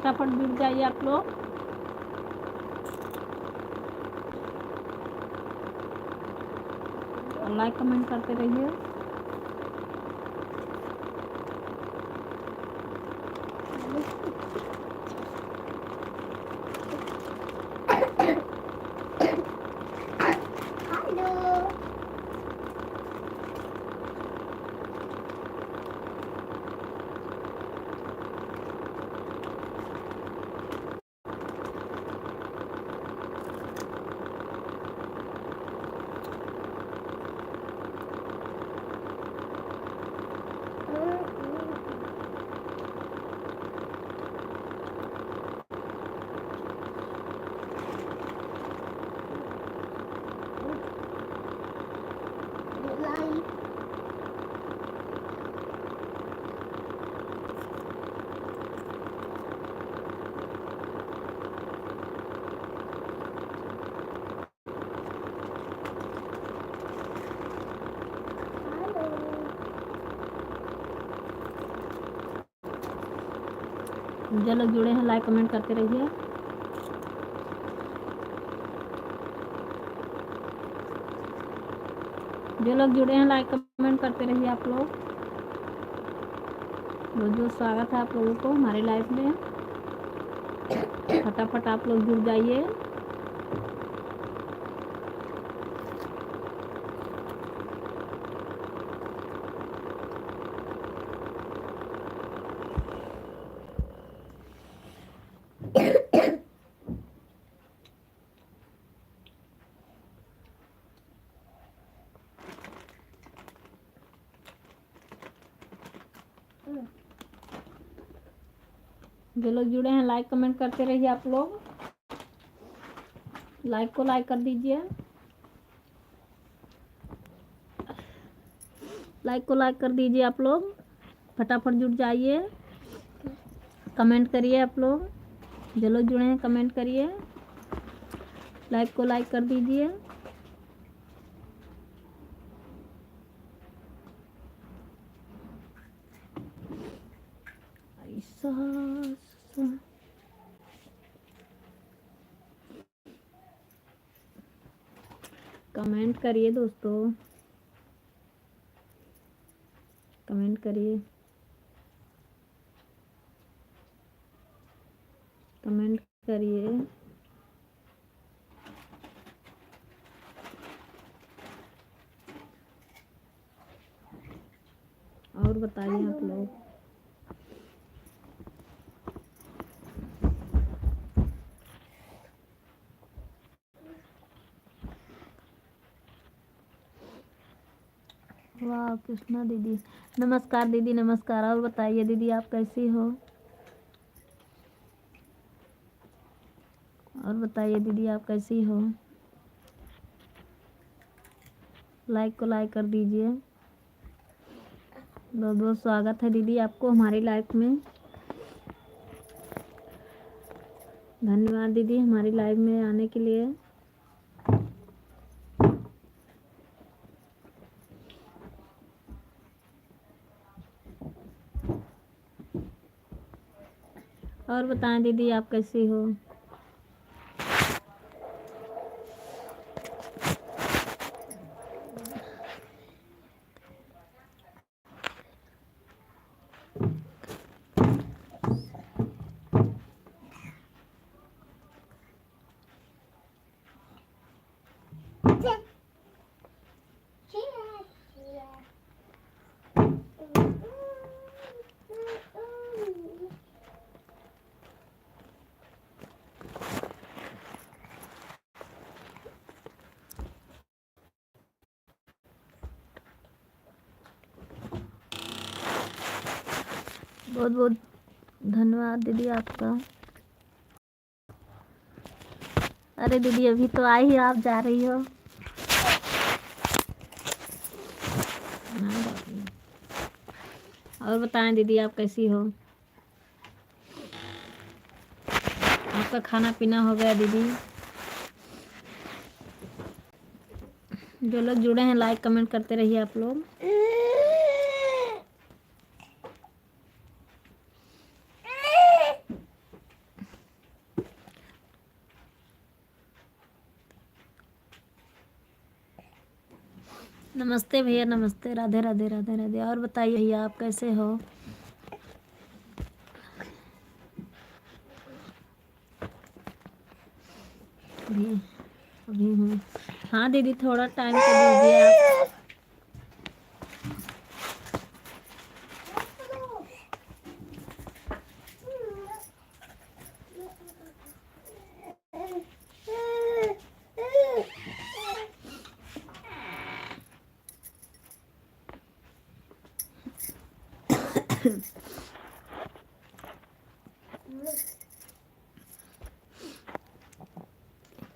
फटाफट जुड़ जाइए आप लोग। और लाइक कमेंट करते रहिए। जो लोग जुड़े हैं लाइक कमेंट करते रहिए। जो लोग जुड़े हैं लाइक कमेंट करते रहिए आप लोग। बहुत बहुत स्वागत है आप लोगों को हमारे लाइफ में। फटाफट आप लोग जुड़ जाइए। जो लोग जुड़े हैं लाइक कमेंट करते रहिए आप लोग। लाइक को लाइक कर दीजिए। लाइक को लाइक कर दीजिए आप लोग। फटाफट जुड़ जाइए। कमेंट करिए आप लोग। जो लोग जुड़े हैं कमेंट करिए। लाइक को लाइक कर दीजिए। कमेंट करिए दोस्तों। कमेंट करिए। कमेंट करिए। और बताइए आप लोग। वाह कृष्णा दीदी, नमस्कार दीदी नमस्कार। और बताइए दीदी आप कैसी हो। और बताइए दीदी आप कैसी हो। लाइक को लाइक कर दीजिए। बहुत बहुत स्वागत है दीदी आपको हमारी लाइफ में। धन्यवाद दीदी हमारी लाइफ में आने के लिए। और बताएं दीदी आप कैसी हो। बहुत बहुत धन्यवाद दीदी आपका। अरे दीदी अभी तो आई ही आप जा रही हो। और बताएं दीदी आप कैसी हो। आपका खाना पीना हो गया दीदी। जो लोग जुड़े हैं लाइक कमेंट करते रहिए आप लोग। नमस्ते भैया, नमस्ते। राधे राधे राधे राधे। और बताइए भैया, आप कैसे हो? अभी अभी हूँ। हाँ दीदी, थोड़ा टाइम तो दीजिए आप।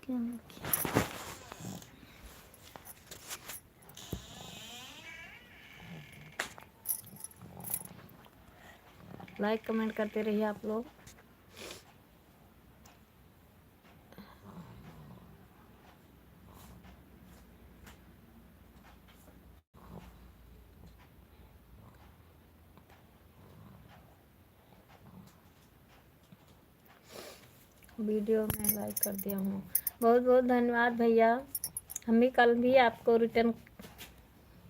क्या लाइक कमेंट करते रहिए आप लोग। वीडियो में लाइक कर दिया हूँ, बहुत बहुत धन्यवाद भैया। हम भी कल भी आपको रिटर्न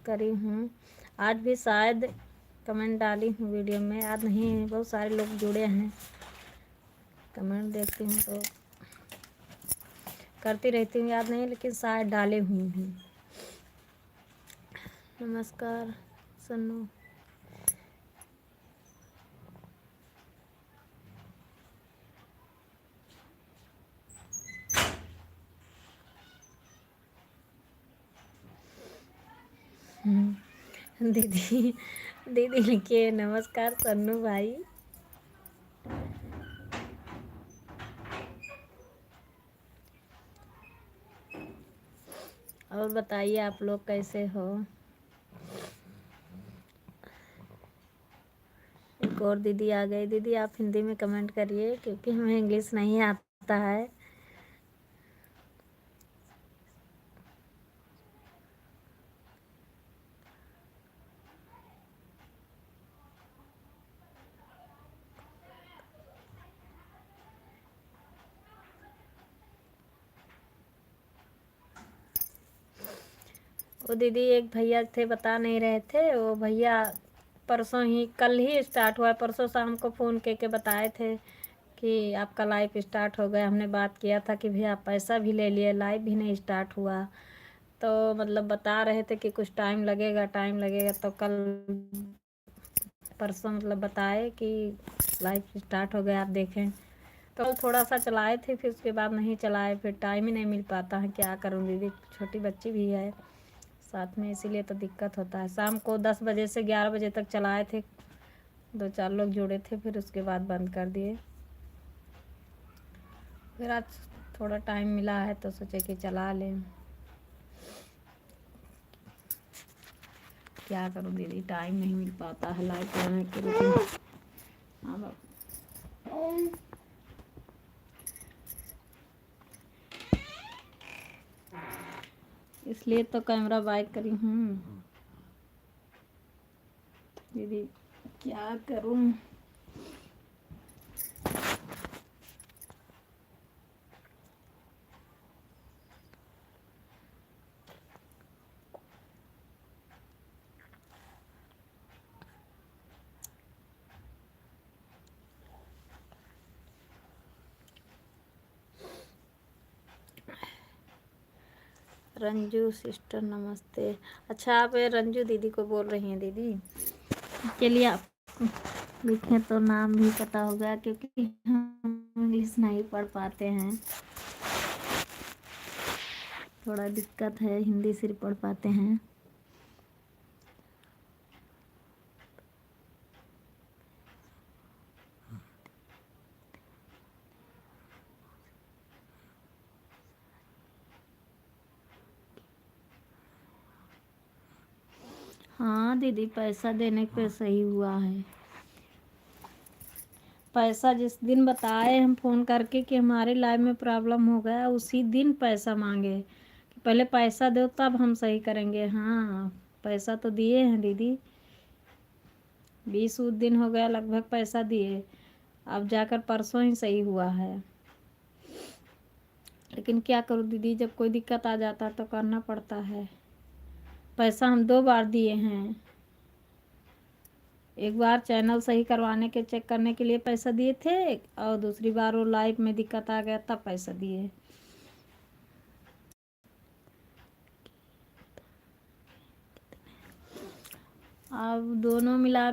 करी हूँ, आज भी शायद कमेंट डाली हूँ वीडियो में, याद नहीं है। बहुत सारे लोग जुड़े हैं, कमेंट देखती हूँ तो करती रहती हूँ, याद नहीं, लेकिन शायद डाले हुई हूँ। नमस्कार सन्नू। दीदी दीदी लिखिए नमस्कार सन्नू भाई। और बताइए आप लोग कैसे हो? एक और दीदी आ गई। दीदी आप हिंदी में कमेंट करिए, क्योंकि हमें इंग्लिश नहीं आता है। वो दीदी एक भैया थे, बता नहीं रहे थे। वो भैया परसों ही, कल ही स्टार्ट हुआ है, परसों शाम को फ़ोन के बताए थे कि आपका लाइव स्टार्ट हो गया। हमने बात किया था कि भैया पैसा भी ले लिए, लाइव भी नहीं स्टार्ट हुआ। तो मतलब बता रहे थे कि कुछ टाइम लगेगा, टाइम लगेगा। तो कल परसों मतलब बताए कि लाइव स्टार्ट हो गया, आप देखें। तो कल थोड़ा सा चलाए थे, फिर उसके बाद नहीं चलाए, फिर टाइम ही नहीं मिल पाता है। क्या करूँ दीदी, छोटी बच्ची भी है साथ में, इसीलिए तो दिक्कत होता है। शाम को 10 बजे से 11 बजे तक चलाए थे, 2-4 लोग जुड़े थे, फिर उसके बाद बंद कर दिए। फिर आज थोड़ा टाइम मिला है तो सोचे कि चला लें। क्या करूं दीदी, टाइम नहीं मिल पाता है लाइव करने के लिए। हाँ बाबा, इसलिए तो कैमरा बाइक करी हूँ दीदी, क्या करूं। रंजू सिस्टर नमस्ते। अच्छा, आप रंजू दीदी को बोल रही हैं दीदी? चलिए, आप लिखें तो नाम भी पता होगा, क्योंकि हम इंग्लिश नहीं पढ़ पाते हैं, थोड़ा दिक्कत है, हिंदी सिर्फ पढ़ पाते हैं। हाँ दीदी, पैसा देने पे सही हुआ है। पैसा जिस दिन बताए हम फ़ोन करके कि हमारे लाइव में प्रॉब्लम हो गया, उसी दिन पैसा मांगे कि पहले पैसा दो तब हम सही करेंगे। हाँ, पैसा तो दिए हैं दीदी, 20 दिन हो गया लगभग पैसा दिए, अब जाकर परसों ही सही हुआ है। लेकिन क्या करूँ दीदी, जब कोई दिक्कत आ जाता तो करना पड़ता है। पैसा हम 2 बार दिए हैं। एक बार चैनल सही करवाने के चेक करने के लिए पैसा दिए थे, और दूसरी बार वो लाइव में दिक्कत आ गया तब पैसा दिए। अब दोनों मिला,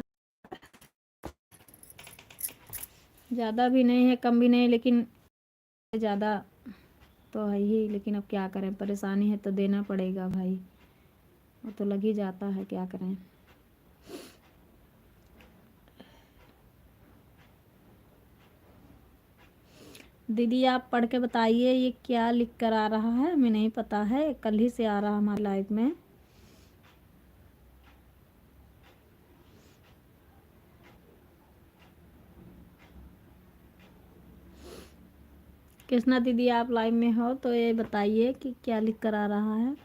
ज़्यादा भी नहीं है कम भी नहीं, लेकिन ज़्यादा तो है ही, लेकिन अब क्या करें, परेशानी है तो देना पड़ेगा भाई, वो तो लग ही जाता है, क्या करें। दीदी आप पढ़ के बताइए ये क्या लिख कर आ रहा है, हमें नहीं पता है, कल ही से आ रहा हमारे लाइफ में। कृष्णा दीदी आप लाइव में हो तो ये बताइए कि क्या लिख कर आ रहा है।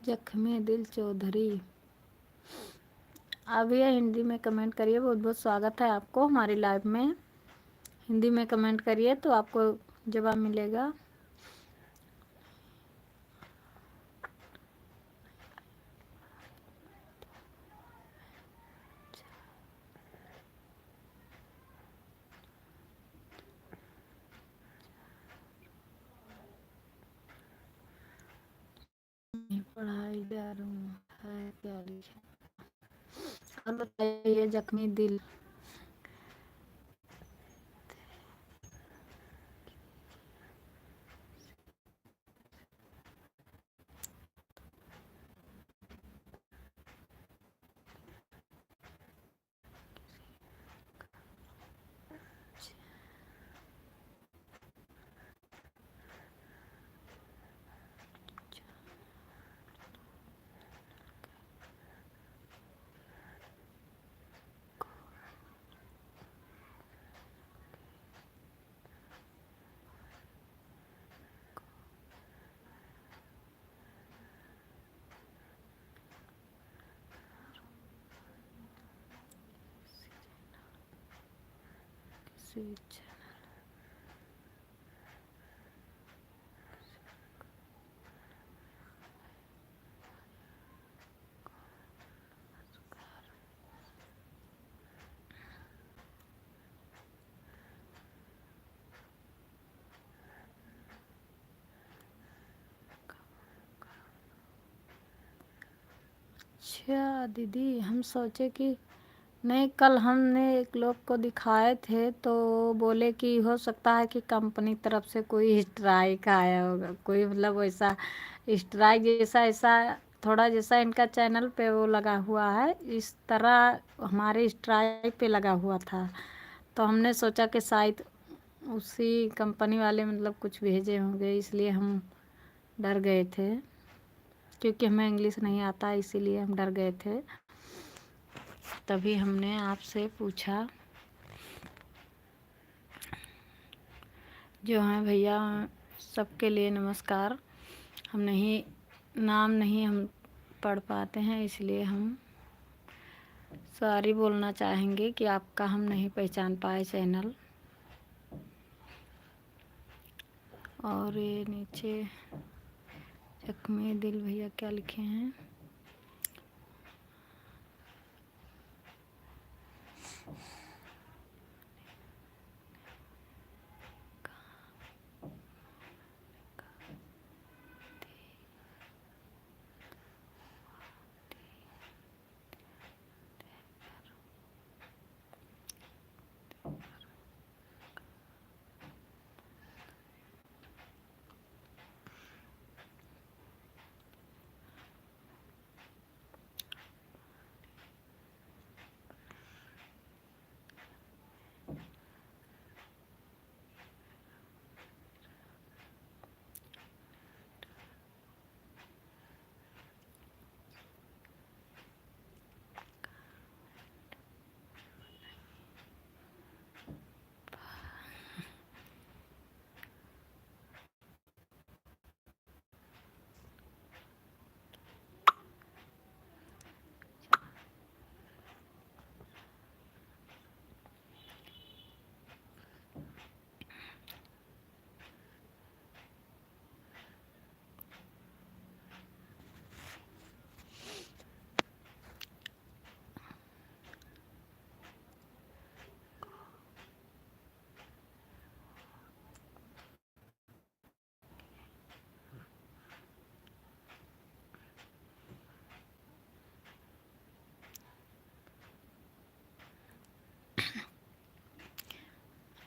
जख्मी दिल चौधरी, आप भैया हिंदी में कमेंट करिए, बहुत बहुत स्वागत है आपको हमारी लाइव में। हिंदी में कमेंट करिए तो आपको जवाब मिलेगा। पढ़ाई जा रहा हूँ है क्या लिखे, और बताइए जख्मी दिल। अच्छा दीदी, हम सोचे कि नहीं, कल हमने एक लोग को दिखाए थे तो बोले कि हो सकता है कि कंपनी तरफ से कोई स्ट्राइक आया होगा, कोई मतलब वैसा स्ट्राइक जैसा, ऐसा थोड़ा जैसा इनका चैनल पे वो लगा हुआ है, इस तरह हमारे स्ट्राइक पे लगा हुआ था। तो हमने सोचा कि शायद उसी कंपनी वाले मतलब कुछ भेजे होंगे, इसलिए हम डर गए थे, क्योंकि हमें इंग्लिश नहीं आता, इसीलिए हम डर गए थे, तभी हमने आपसे पूछा। जो हैं भैया सबके लिए नमस्कार। हम नहीं, नाम नहीं हम पढ़ पाते हैं, इसलिए हम सॉरी बोलना चाहेंगे कि आपका हम नहीं पहचान पाए चैनल। और ये नीचे जख्मी दिल भैया क्या लिखे हैं,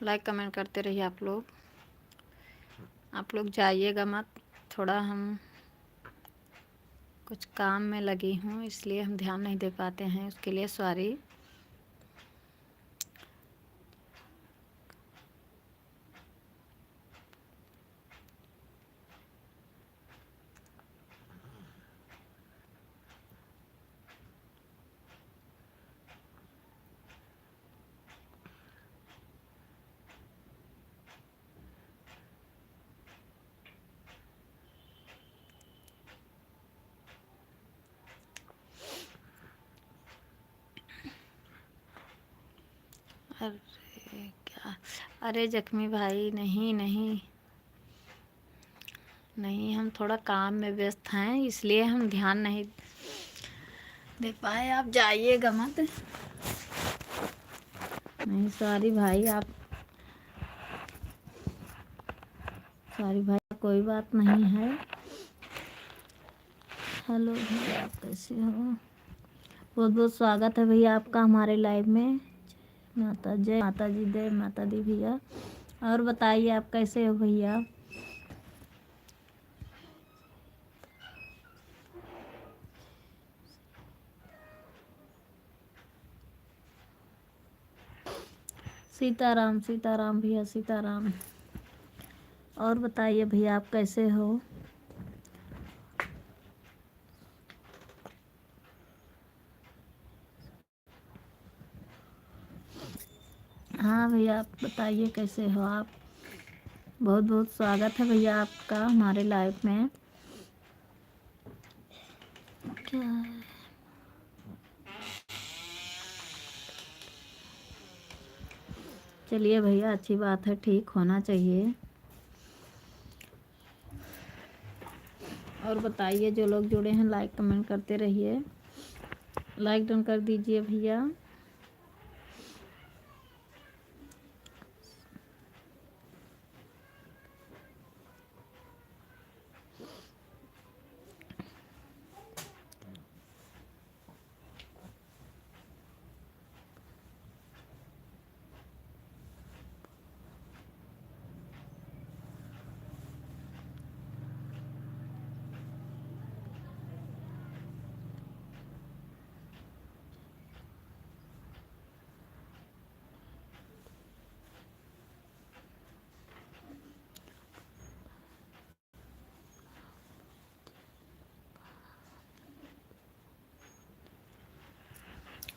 लाइक कमेंट करते रहिए आप लोग जाइएगा मत। थोड़ा हम कुछ काम में लगी हूँ, इसलिए हम ध्यान नहीं दे पाते हैं, उसके लिए सॉरी। अरे क्या, अरे जख्मी भाई, नहीं नहीं नहीं, हम थोड़ा काम में व्यस्त हैं, इसलिए हम ध्यान नहीं दे पाए। आप जाइएगा मत। नहीं सॉरी भाई, सॉरी भाई, कोई बात नहीं है। हेलो भैया, आप कैसे हो? बहुत बहुत स्वागत है भैया आपका हमारे लाइव में। जय माता जी, जय माता दी भैया। और बताइए आप कैसे हो भैया? सीताराम सीताराम भैया, सीताराम। और बताइए भैया आप कैसे हो? हाँ भैया, आप बताइए कैसे हो आप? बहुत बहुत स्वागत है भैया आपका हमारे लाइव में। क्या है? चलिए भैया, अच्छी बात है, ठीक होना चाहिए। और बताइए, जो लोग जुड़े हैं लाइक कमेंट करते रहिए। लाइक डन कर दीजिए भैया।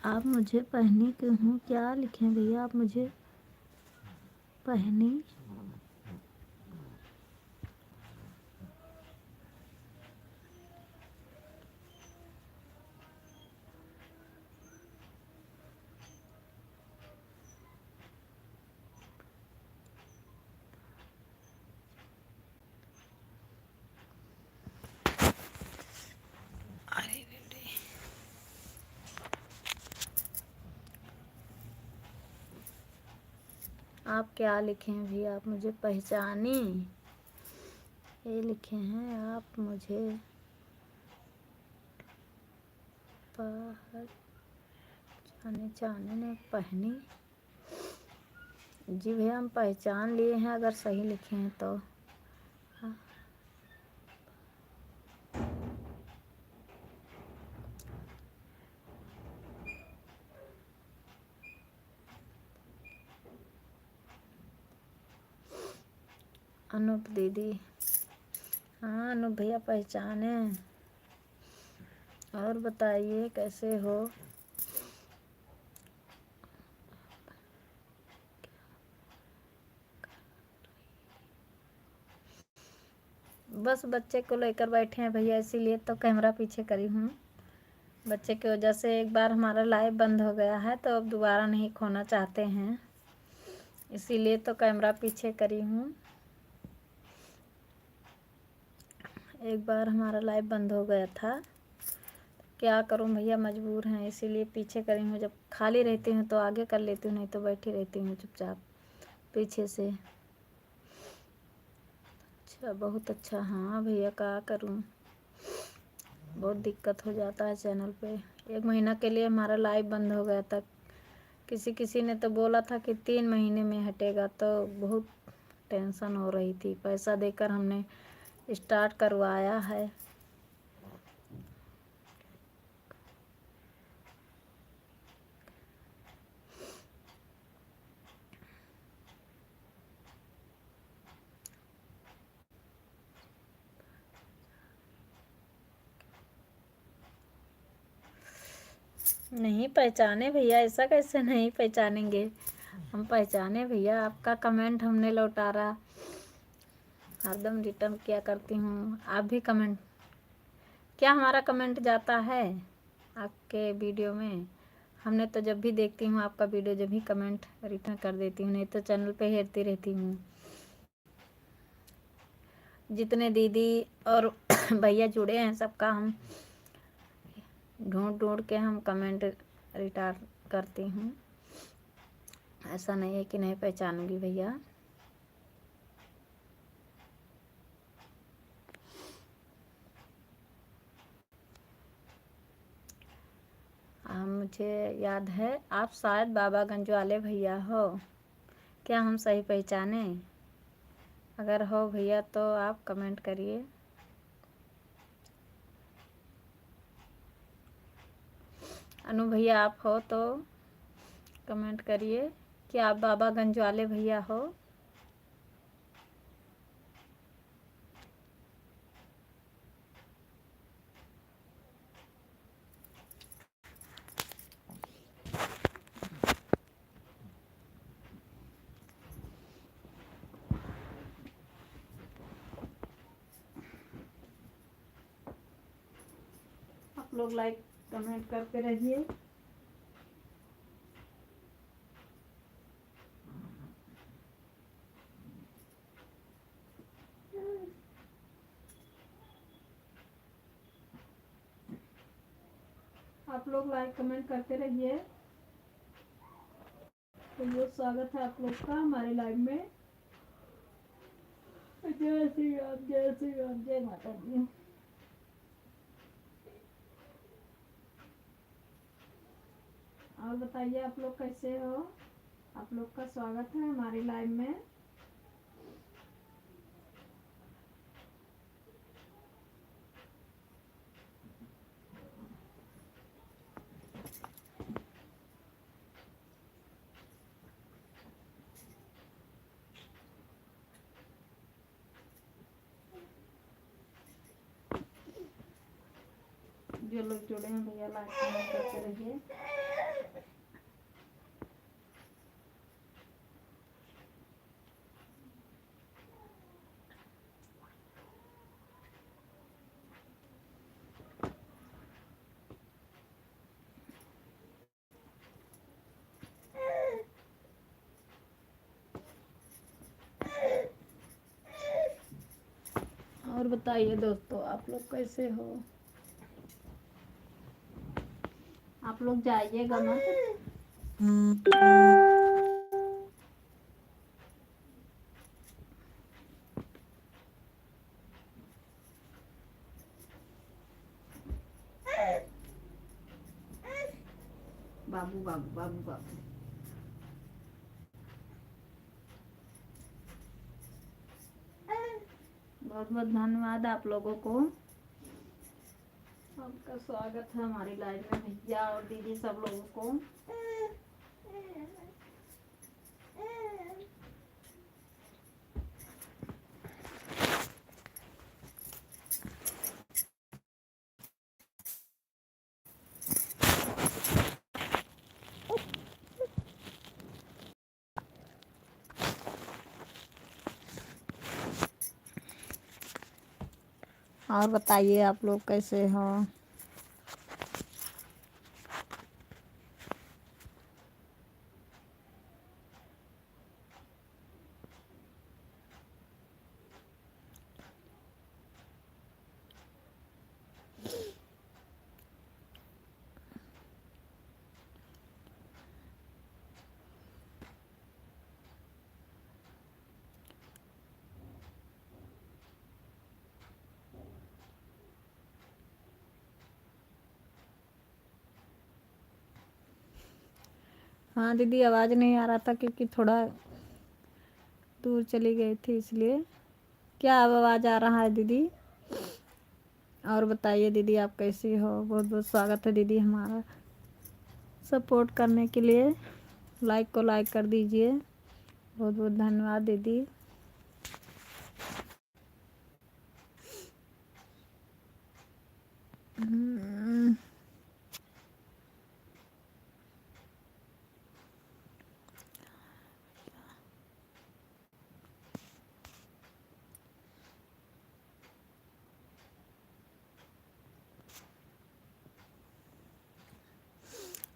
आप मुझे पहनी क्यों हूँ, क्या लिखें भैया आप मुझे पहनी? अरे आप क्या लिखे हैं भैया? आप मुझे पहचाने, ये लिखे हैं आप मुझे पहचाने, जाने ने पहनी। जी भैया, हम पहचान लिए हैं अगर सही लिखे हैं तो। हाँ। अनूप दीदी, हाँ अनूप भैया पहचाने। और बताइए कैसे हो? बस बच्चे को लेकर बैठे हैं भैया, इसीलिए तो कैमरा पीछे करी हूँ। बच्चे की वजह से एक बार हमारा लाइव बंद हो गया है, तो अब दोबारा नहीं खोना चाहते हैं, इसीलिए तो कैमरा पीछे करी हूँ। एक बार हमारा लाइव बंद हो गया था, क्या करूं भैया, मजबूर हैं, इसीलिए पीछे करी हूँ। जब खाली रहती हूँ तो आगे कर लेती हूँ, नहीं तो बैठी रहती हूँ चुपचाप पीछे से। अच्छा, बहुत अच्छा। हाँ भैया, क्या करूं, बहुत दिक्कत हो जाता है चैनल पे। 1 महीना के लिए हमारा लाइव बंद हो गया था, किसी किसी ने तो बोला था कि 3 महीने में हटेगा, तो बहुत टेंशन हो रही थी। पैसा देकर हमने स्टार्ट करवाया है। नहीं पहचाने भैया, ऐसा कैसे नहीं पहचानेंगे? हम पहचाने भैया, आपका कमेंट हमने लौटारा, हरदम रिटर्न किया करती हूँ। आप भी कमेंट, क्या हमारा कमेंट जाता है आपके वीडियो में? हमने तो जब भी देखती हूँ आपका वीडियो, जब भी कमेंट रिटर्न कर देती हूँ, नहीं तो चैनल पे हेरती रहती हूँ। जितने दीदी और भैया जुड़े हैं सबका हम ढूंढ ढूंढ के हम कमेंट रिटर्न करती हूँ। ऐसा नहीं है कि नहीं पहचानूंगी भैया। मुझे याद है आप शायद बाबागंज वाले भैया हो, क्या हम सही पहचाने? अगर हो भैया तो आप कमेंट करिए। अनु भैया आप हो तो कमेंट करिए कि आप बाबागंज वाले भैया हो। आप लोग लाइक कमेंट करते रहिए। आप लोग लाइक कमेंट करते रहिए। तो बहुत स्वागत है आप लोग का हमारे लाइव में। जय श्री राम, जय श्री राम, जय माता दी। और बताइए आप लोग कैसे हो? आप लोग का स्वागत है हमारी लाइव में। जो लोग जुड़े हैं भैया लाइक कमेंट करते रहिए। और बताइए दोस्तों आप लोग कैसे हो? आप लोग जाइएगा मत। बाबू बाबू बाबू बाबू। बहुत बहुत धन्यवाद आप लोगों को। आपका स्वागत है हमारी लाइव में भैया और दीदी सब लोगों को। और बताइए आप लोग कैसे हो? हाँ दीदी, आवाज़ नहीं आ रहा था क्योंकि थोड़ा दूर चली गई थी इसलिए। क्या अब आवाज़ आ रहा है दीदी? और बताइए दीदी, आप कैसी हो? बहुत बहुत स्वागत है दीदी हमारा। सपोर्ट करने के लिए लाइक को लाइक कर दीजिए। बहुत बहुत धन्यवाद दीदी।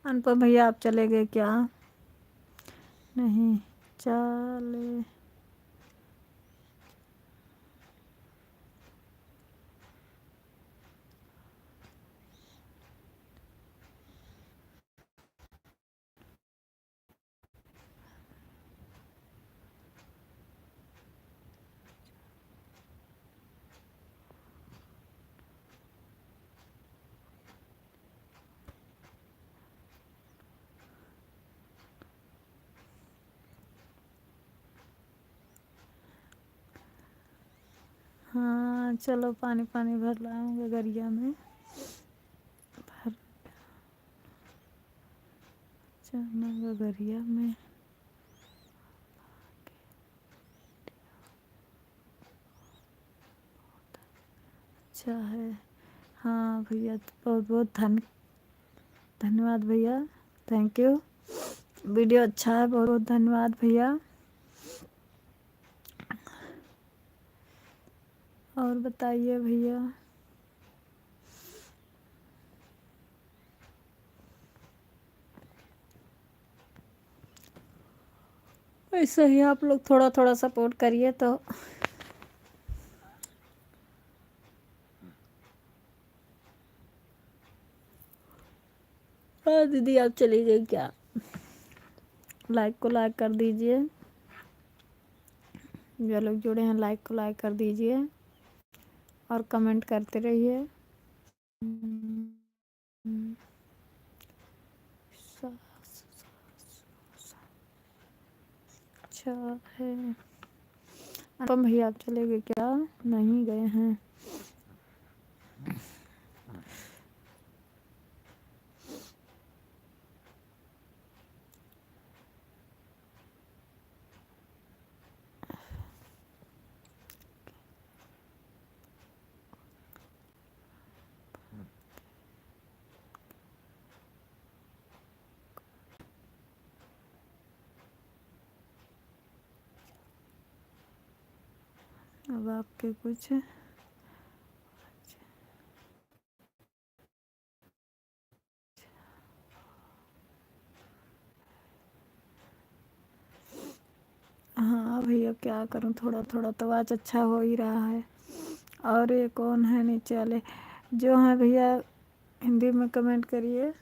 अनुपम भैया आप चले गए क्या? नहीं चले। हाँ चलो, पानी पानी भर लाऊंगा गरिया में। भर जाना गरिया में। अच्छा है। हाँ भैया, बहुत बहुत धन्यवाद भैया। Thank you. वीडियो अच्छा है, बहुत बहुत धन्यवाद भैया। और बताइए भैया। ऐसे ही आप लोग थोड़ा थोड़ा सपोर्ट करिए तो। हाँ दीदी, आप चली गई क्या? लाइक को लाइक कर दीजिए। जो लोग जुड़े हैं लाइक को लाइक कर दीजिए और कमेंट करते रहिए। अच्छा है। अनुपम भैया आप चले गए क्या? नहीं गए हैं। अब आपके कुछ हाँ भैया, क्या करूँ, थोड़ा थोड़ा तो आवाज़ अच्छा हो ही रहा है। और ये कौन है नीचे वाले जो हैं भैया? हिंदी में कमेंट करिए।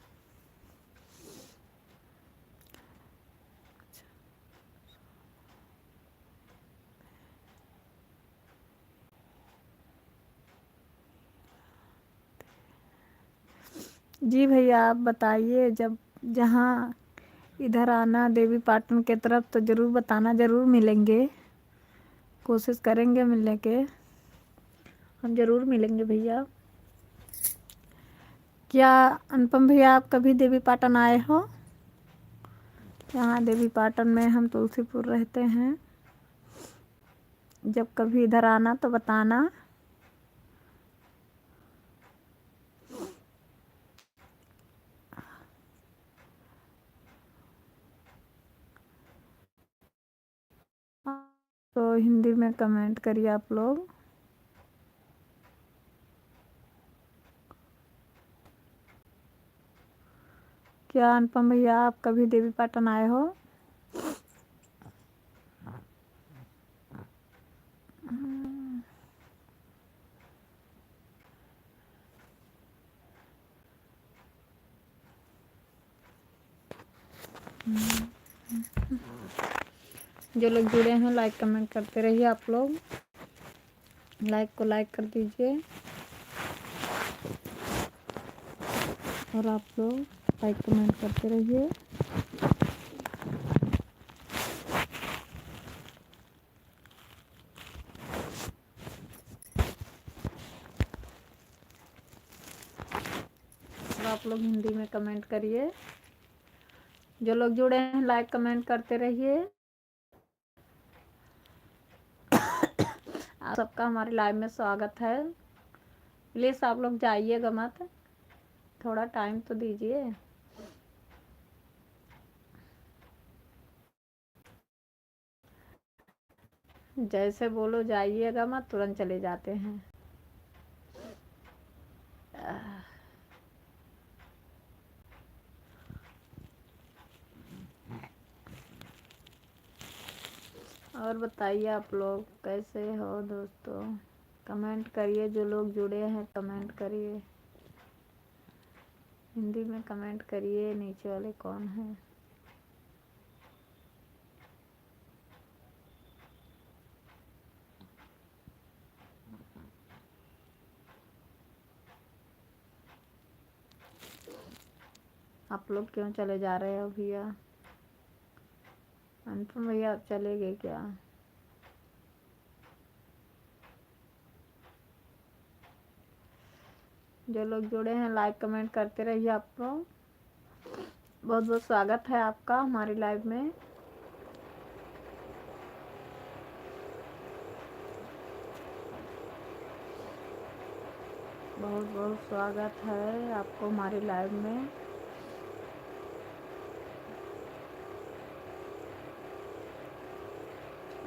जी भैया, आप बताइए। जब जहाँ इधर आना देवी पाटन के तरफ तो ज़रूर बताना, ज़रूर मिलेंगे। कोशिश करेंगे मिलने के। हम ज़रूर मिलेंगे भैया। क्या अनुपम भैया आप कभी देवी पाटन आए हो? यहाँ देवी पाटन में हम तुलसीपुर रहते हैं। जब कभी इधर आना तो बताना। तो हिंदी में कमेंट करिए आप लोग। क्या अनुपम भैया आप कभी देवी पाटन आए हो? जो लोग जुड़े हैं लाइक कमेंट करते रहिए आप लोग। लाइक को लाइक कर दीजिए और आप लोग लाइक कमेंट करते रहिए। आप लोग हिंदी में कमेंट करिए। जो लोग जुड़े हैं लाइक कमेंट करते रहिए। आप सबका हमारे लाइव में स्वागत है। प्लीज़ आप लोग जाइएगा मत, थोड़ा टाइम तो दीजिए। जैसे बोलो जाइएगा मत, तुरंत चले जाते हैं। और बताइए आप लोग कैसे हो दोस्तों, कमेंट करिए। जो लोग जुड़े हैं कमेंट करिए, हिंदी में कमेंट करिए। नीचे वाले कौन हैं? आप लोग क्यों चले जा रहे हो भैया? अनुपम भैया आप चले गए क्या? जो लोग जुड़े हैं लाइक कमेंट करते रहिए। आप लोग बहुत बहुत स्वागत है आपका हमारी लाइव में। बहुत बहुत स्वागत है आपको हमारी लाइव में।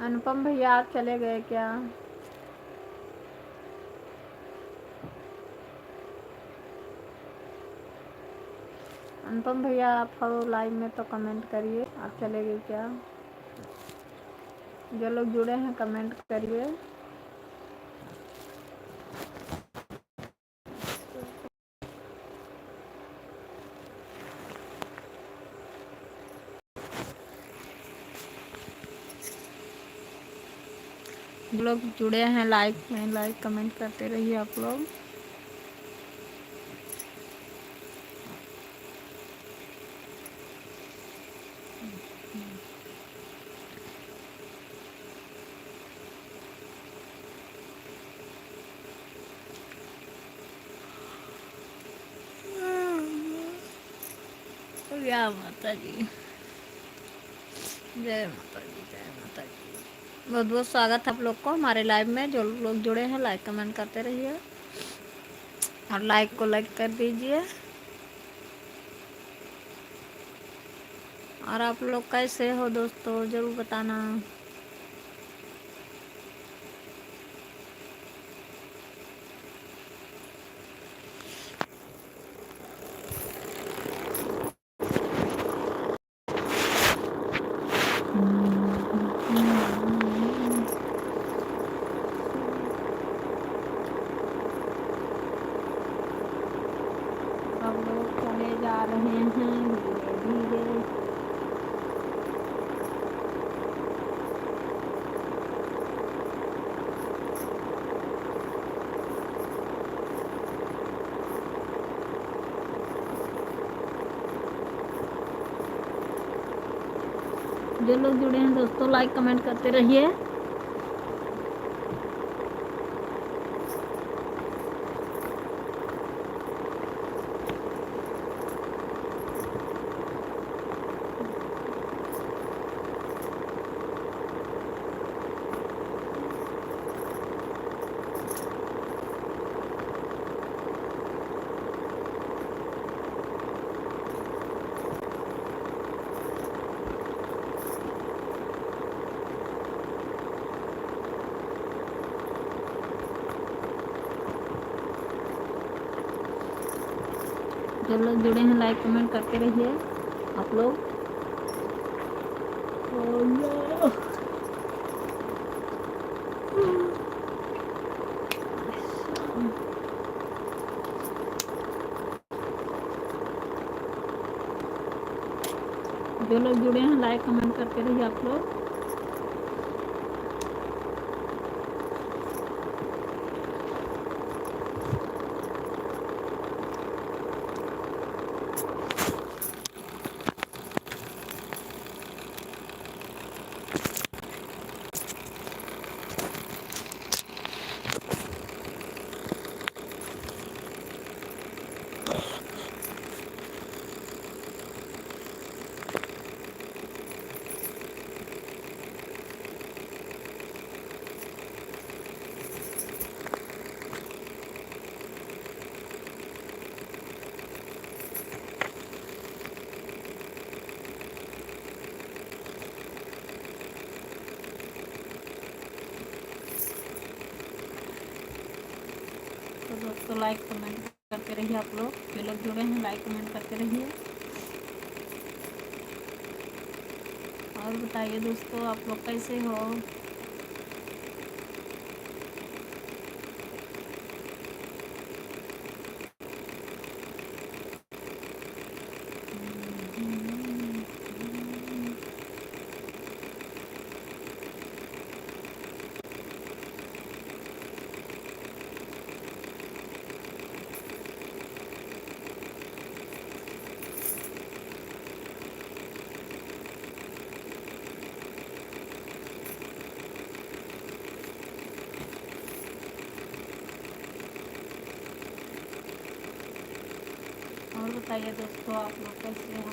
अनुपम भैया आप चले गए क्या? अनुपम भैया आप हो लाइव में तो कमेंट करिए। आप चले गए क्या? जो लोग जुड़े हैं कमेंट करिए। जो लोग जुड़े हैं लाइक में लाइक कमेंट करते रहिए आप लोग। जय माता जी, जय माता जी, जय माता जी। बहुत बहुत स्वागत है आप लोग को हमारे लाइव में। जो लोग जुड़े हैं लाइक कमेंट करते रहिए और लाइक को लाइक कर दीजिए। और आप लोग कैसे हो दोस्तों ज़रूर बताना। सब लोग चले जा रहे हैं धीरे धीरे। जो लोग जुड़े हैं दोस्तों लाइक कमेंट करते रहिए। जो लोग जुड़े हैं लाइक कमेंट करते रहिए आप लोग। जो लोग जुड़े हैं लाइक कमेंट करते रहिए आप लोग। तो दोस्तों लाइक कमेंट करते रहिए आप लोग, जो लोग जुड़े हैं लाइक कमेंट करते रहिए। और बताइए दोस्तों आप लोग कैसे हो। और बताइए दोस्तों आप लोग कैसे हो।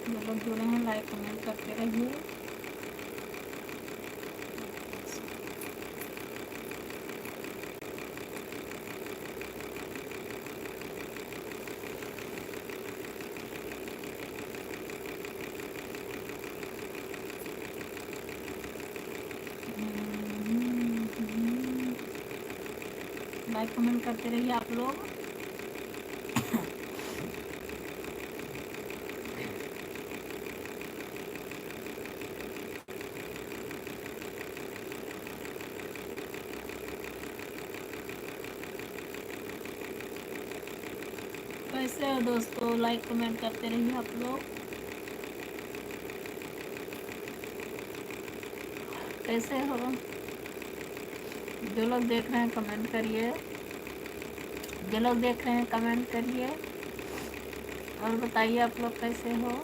जो लोग जुड़े हैं लाइक कमेंट करते रहिए। लाइक कमेंट करते रहिए आप लोग। कैसे हो दोस्तों, लाइक कमेंट करते रहिए आप लोग। कैसे हो, जो लोग देख रहे हैं कमेंट करिए, जो लोग देख रहे हैं कमेंट करिए। और बताइए आप लोग कैसे हो।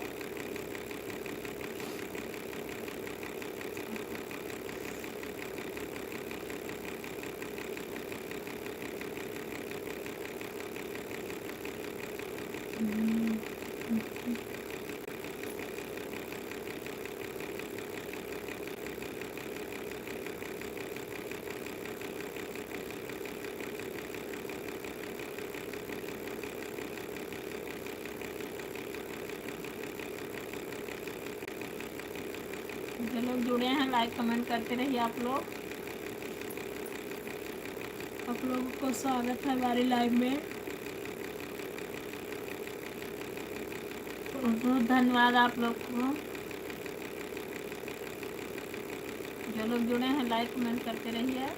जो लोग जुड़े हैं लाइक कमेंट करते रहिए आप लोग। आप लोगों को स्वागत है हमारी लाइव में। बहुत बहुत धन्यवाद आप लोग को। जो लोग जुड़े हैं लाइक कमेंट करते रहिए।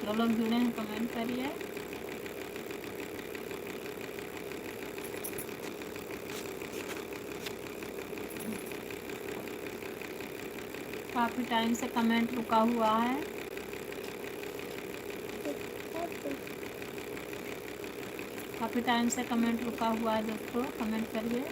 जो लोग जुड़े हैं कमेंट करिए। काफ़ी टाइम से कमेंट रुका हुआ है। काफ़ी टाइम से कमेंट रुका हुआ है दोस्तों, कमेंट करिए।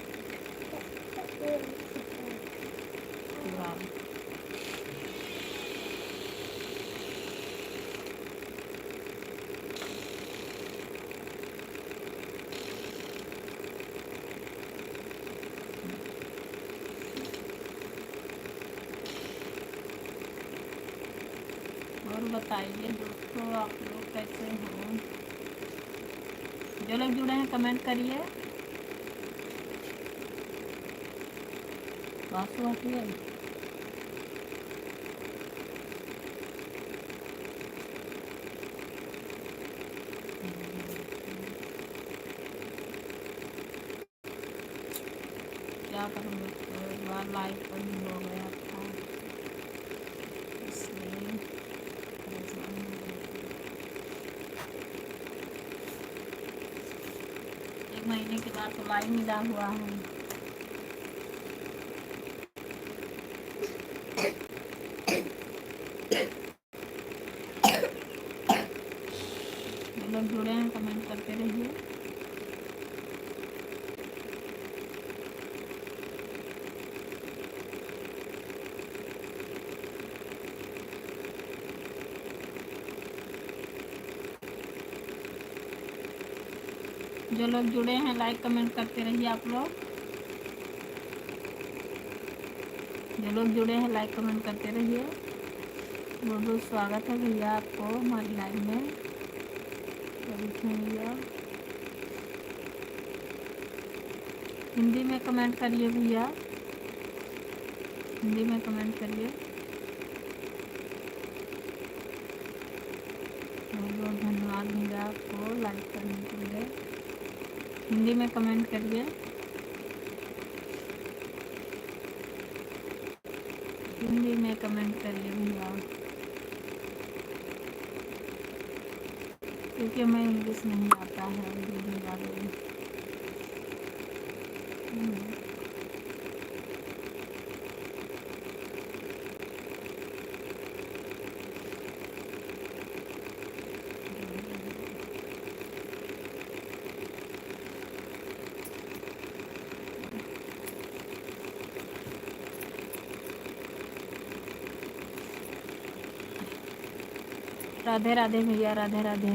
और बताइए दोस्तों आप लोग कैसे हो। जो लोग जुड़े हैं कमेंट करिए। वासु आती है। क्या करूँ दोस्तों, एक बार लाइव पर ही हो गया था इसलिए परेशान हो गई। 1 महीने के बाद तो लाइव मिला हुआ है। जो लोग जुड़े हैं कमेंट करते रहिए। जो लोग जुड़े हैं लाइक कमेंट करते रहिए आप लोग। जो लोग जुड़े हैं लाइक कमेंट करते रहिए। बहुत बहुत स्वागत है भैया आपको हमारी लाइव में। भैया हिंदी में कमेंट करिए भैया, हिंदी में कमेंट करिए। बहुत बहुत धन्यवाद भैया आपको लाइक करने के लिए। हिंदी में कमेंट करिए, हिंदी में कमेंट करिए भैया, क्योंकि हमें इंग्लिश नहीं आता है भैया। राधे राधे भैया, राधे राधे।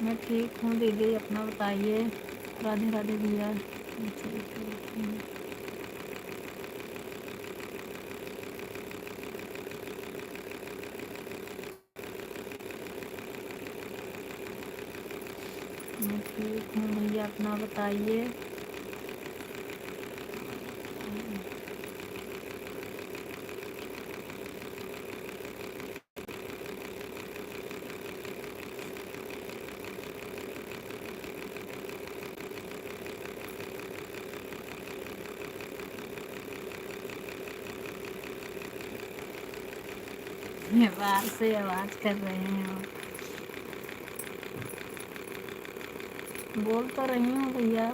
मैं ठीक हूँ दीदी, अपना बताइए। राधे राधे भैया। मैं ठीक हूँ भैया, अपना बताइए। बाहर से आवाज कर रहे हैं, बोल तो रही हूँ भैया।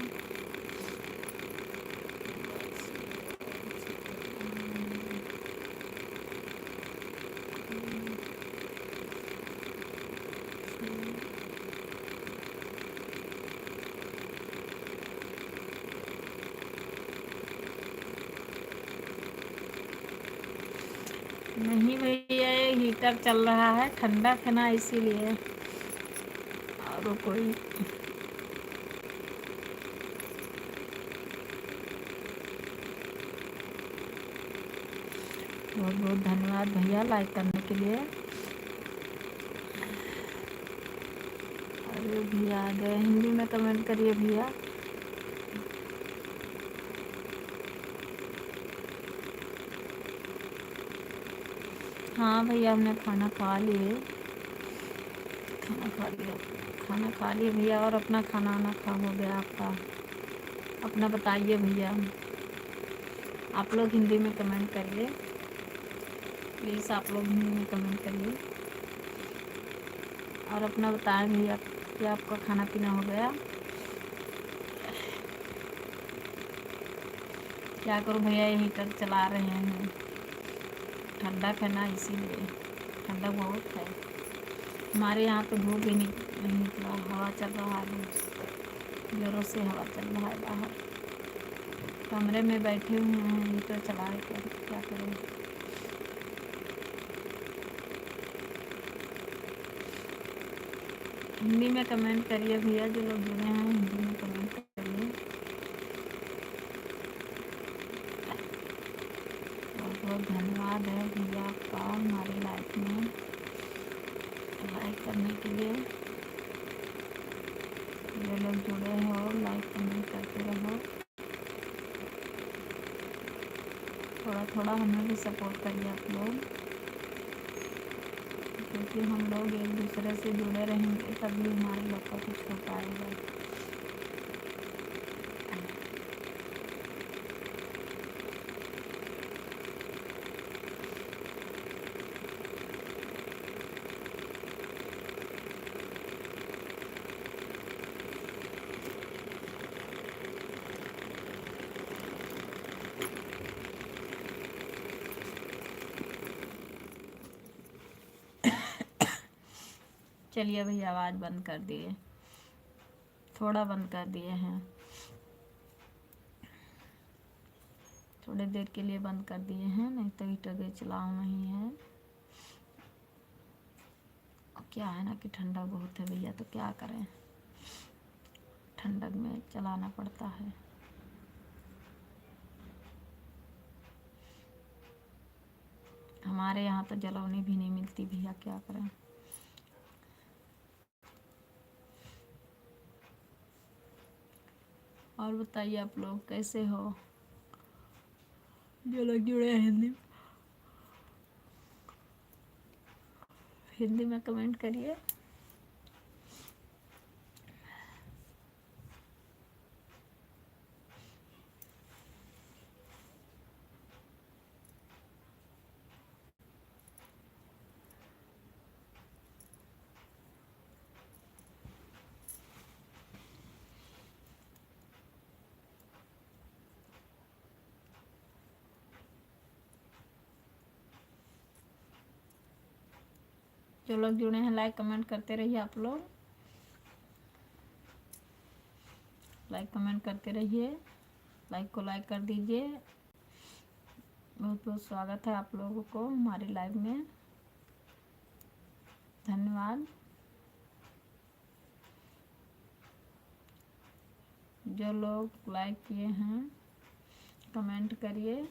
नहीं भैया, ये हीटर चल रहा है, ठंडा है ना इसीलिए। और कोई बहुत बहुत धन्यवाद भैया लाइक करने के लिए। अरे भैया आ गए, हिंदी में कमेंट करिए भैया। हाँ भैया, हमने खाना खा लिए, खाना खा लिए भैया। और अपना खाना वाना खा हो गया आपका? अपना बताइए भैया। आप लोग हिंदी में कमेंट करिए प्लीज़, आप लोग हिंदी में कमेंट करिए। और अपना बताएं भैया कि आपका खाना पीना हो गया? क्या करूँ भैया, ये हीटर चला रहे हैं, ठंडा खाना इसीलिए। ठंडा बहुत है हमारे यहाँ, तो धूप भी नहीं निकला, हवा चल रहा है, जोरों से हवा चल रहा है। बाहर कमरे में बैठे हुए हैं, हीटर चला कर क्या करें। हिंदी में कमेंट करिए भैया, जो लोग जुड़े हैं हिंदी में कमेंट करिए। बहुत बहुत धन्यवाद है भैया आपका हमारी लाइफ में लाइक करने के लिए। जो लोग जुड़े हो लाइक कमेंट करते रहो, थोड़ा थोड़ा हमें भी सपोर्ट करिए आप लोग, क्योंकि हम लोग एक दूसरे से जुड़े रहेंगे तभी हमारे लोग का कुछ हो पाएगा। चलिए भैया, आवाज़ बंद कर दिए, थोड़ा बंद कर दिए हैं, थोड़ी देर के लिए बंद कर दिए हैं, नहीं तो हीटर चलाओ नहीं है। क्या है ना कि ठंडक बहुत है भैया, तो क्या करें, ठंडक में चलाना पड़ता है। हमारे यहाँ तो जलौनी भी नहीं मिलती भैया, क्या करें। और बताइए आप लोग कैसे हो, जो लोग जुड़े हैं हिंदी में कमेंट करिए। जो लोग जुड़े हैं लाइक कमेंट करते रहिए आप लोग, लाइक कमेंट करते रहिए, लाइक को लाइक कर दीजिए। बहुत बहुत स्वागत है आप लोगों को हमारी लाइव में, धन्यवाद। जो लोग लाइक किए हैं कमेंट करिए।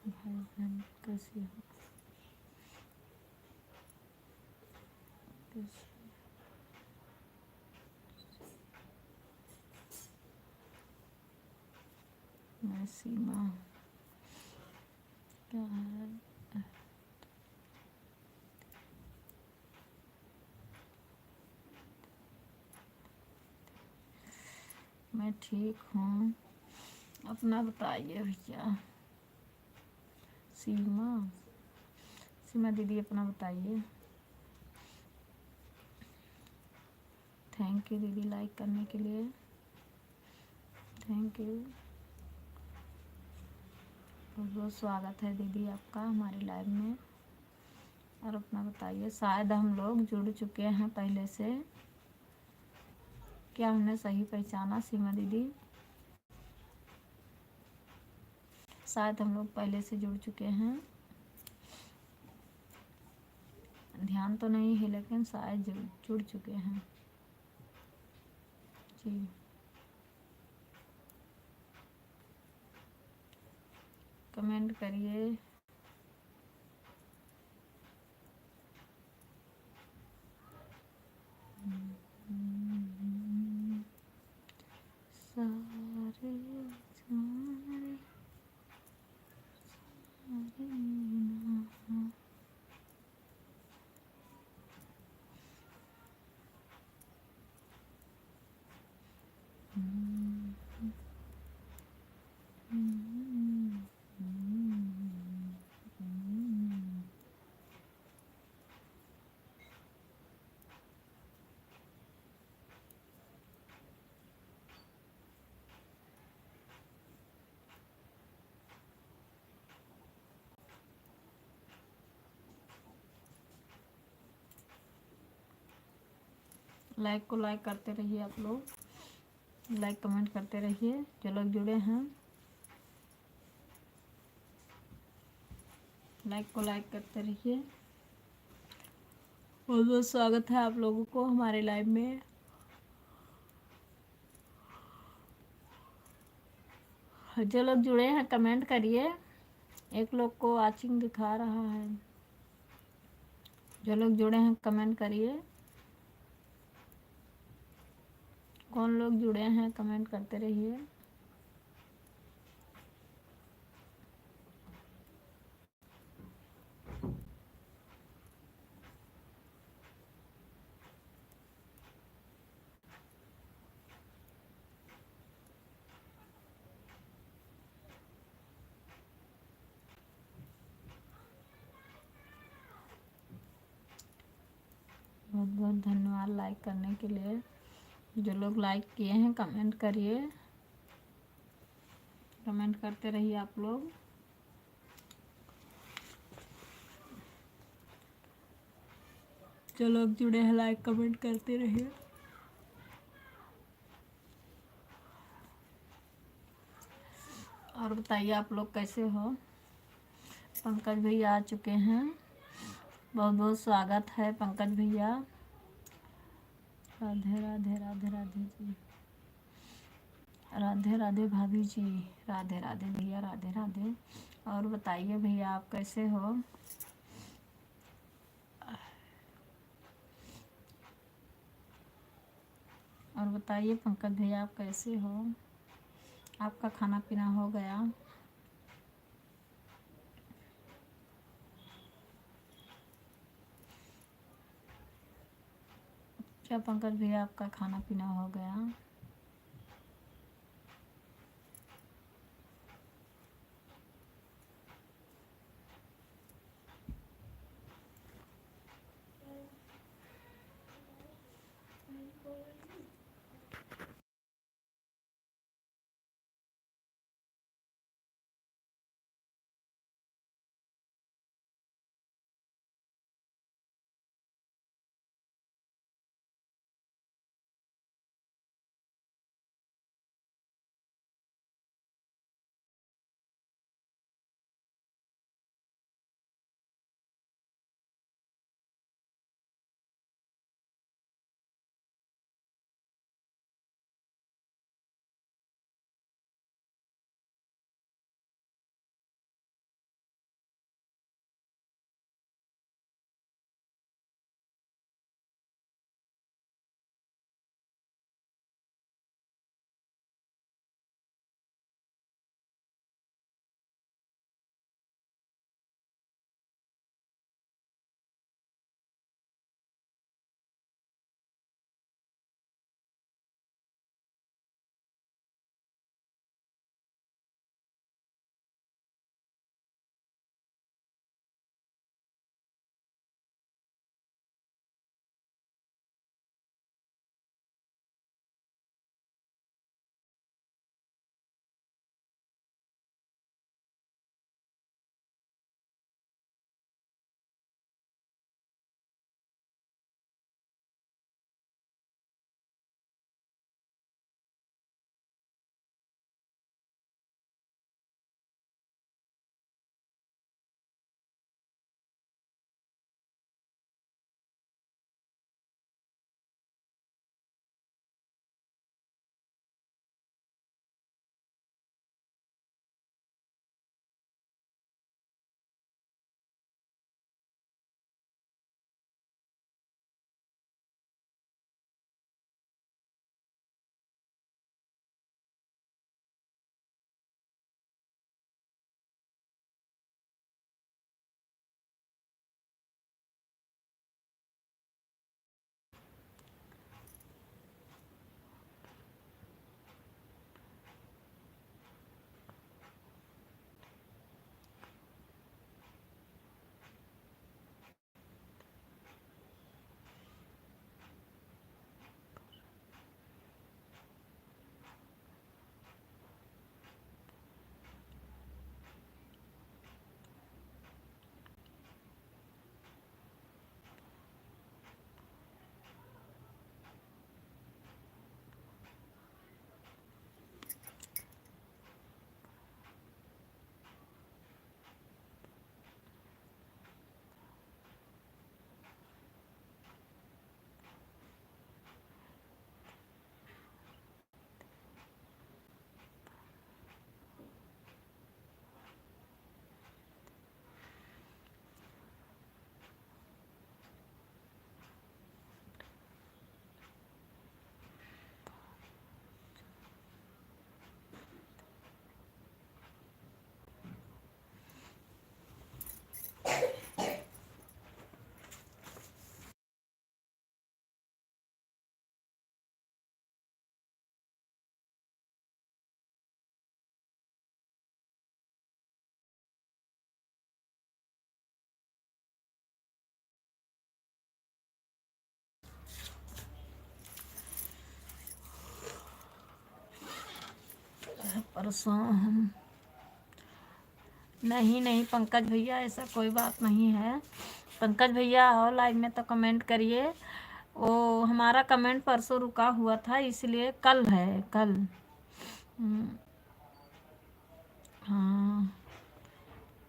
भाई बहन कैसी हो, मैं सीमा, क्या है, मैं ठीक हूँ, अपना बताइए भैया। सीमा, सीमा दीदी अपना बताइए। थैंक यू दीदी लाइक करने के लिए, थैंक यू। बहुत बहुत स्वागत है दीदी आपका हमारी लाइव में। और अपना बताइए, शायद हम लोग जुड़ चुके हैं पहले से, क्या हमने सही पहचाना सीमा दीदी? शायद हम लोग पहले से जुड़ चुके हैं, ध्यान तो नहीं है लेकिन शायद जुड़ चुके हैं जी। कमेंट करिए। सारे सारे लाइक को लाइक करते रहिए आप लोग, लाइक कमेंट करते रहिए। जो लोग जुड़े हैं लाइक को लाइक करते रहिए। बहुत बहुत स्वागत है आप लोगों को हमारे लाइव में। जो लोग जुड़े हैं कमेंट करिए। एक लोग को वॉचिंग दिखा रहा है, जो लोग जुड़े हैं कमेंट करिए। कौन लोग जुड़े हैं कमेंट करते रहिए। बहुत बहुत धन्यवाद लाइक करने के लिए। जो लोग लाइक किए हैं कमेंट करिए, कमेंट करते रहिए आप लोग। जो लोग जुड़े हैं लाइक कमेंट करते रहिए। और बताइए आप लोग कैसे हो। पंकज भैया आ चुके हैं, बहुत बहुत स्वागत है पंकज भैया। राधे राधे राधे राधे जी, राधे राधे भाभी जी, राधे राधे भैया, राधे राधे। और बताइए भैया आप कैसे हो। और बताइए पंकज भैया आप कैसे हो, आपका खाना पीना हो गया। क्या पंकज भैया आपका खाना पीना हो गया। परसों हम नहीं पंकज भैया ऐसा कोई बात नहीं है। पंकज भैया हो लाइव में तो कमेंट करिए। वो हमारा कमेंट परसों रुका हुआ था, इसलिए कल है, कल। हाँ,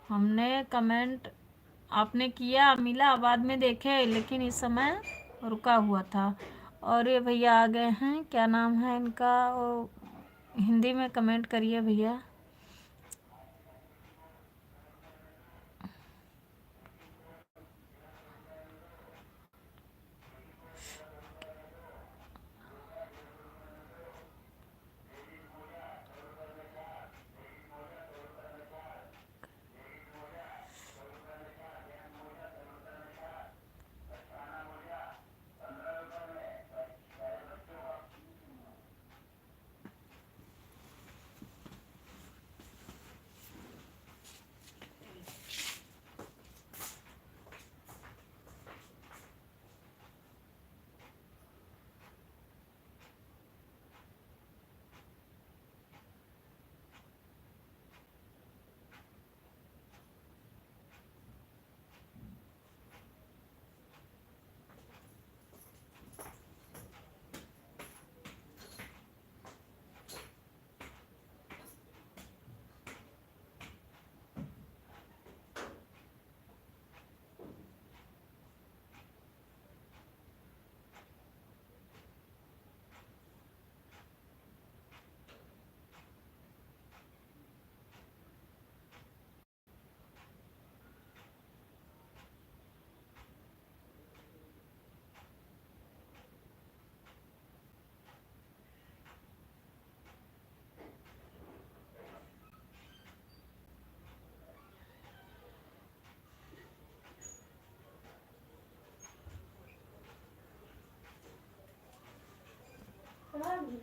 हमने कमेंट आपने किया, मिला, बाद में देखे, लेकिन इस समय रुका हुआ था। और ये भैया आ गए हैं, क्या नाम है इनका, वो हिंदी में कमेंट करिए भैया।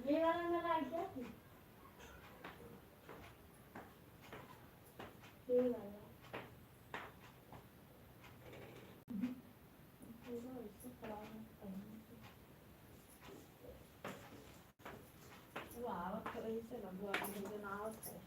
ये वाला में लाइट जाती, ये वाला इससे खराब है, वो आवत करे से लगवा के ना आवत है।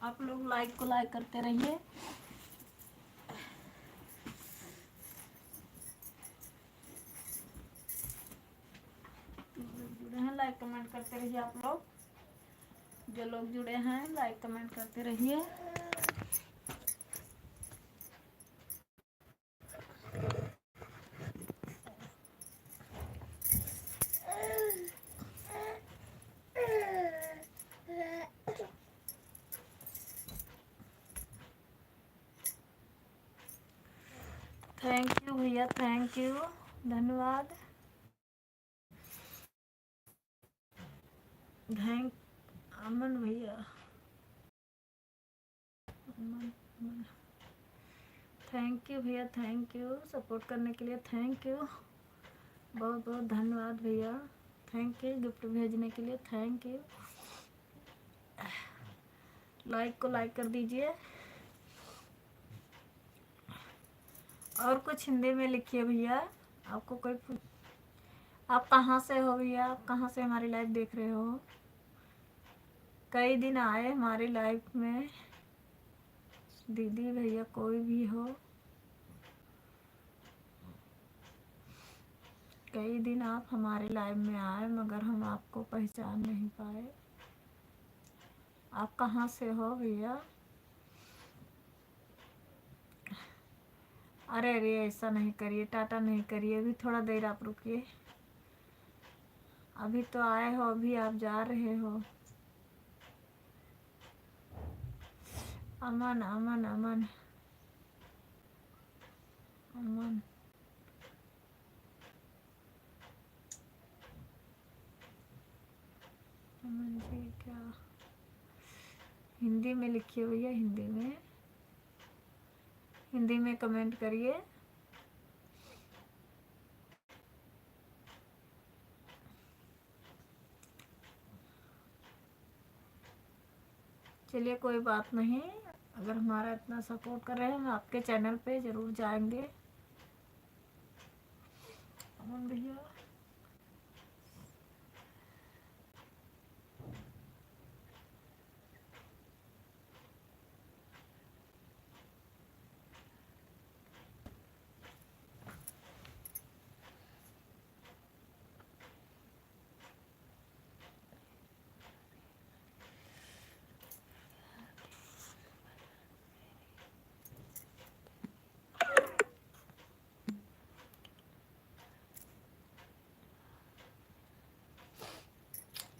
आप लोग लाइक को लाइक करते रहिए। जुड़े हैं लाइक कमेंट करते रहिए आप लोग। जो लोग जुड़े हैं लाइक कमेंट करते रहिए। थैंक यू भैया, थैंक यू, धन्यवाद। थैंक अमन भैया, थैंक यू भैया, थैंक यू सपोर्ट करने के लिए, थैंक यू, बहुत बहुत धन्यवाद भैया। थैंक यू गिफ्ट भेजने के लिए, थैंक यू। लाइक को लाइक कर दीजिए और कुछ हिंदी में लिखिए भैया। आपको कोई आप कहाँ से हो भैया, आप कहाँ से हमारी लाइव देख रहे हो? कई दिन आए हमारी लाइव में, दीदी भैया कोई भी हो, कई दिन आप हमारे लाइव में आए मगर हम आपको पहचान नहीं पाए। आप कहाँ से हो भैया? अरे अरे ऐसा नहीं करिए, टाटा नहीं करिए, अभी थोड़ा देर आप रुकिए। अभी तो आए हो, अभी आप जा रहे हो। अमन अमन अमन अमन अमन जी क्या हिंदी में लिखिए भैया, हिंदी में, हिंदी में कमेंट करिए। चलिए कोई बात नहीं, अगर हमारा इतना सपोर्ट कर रहे हैं हम आपके चैनल पे ज़रूर जाएंगे। अमन भैया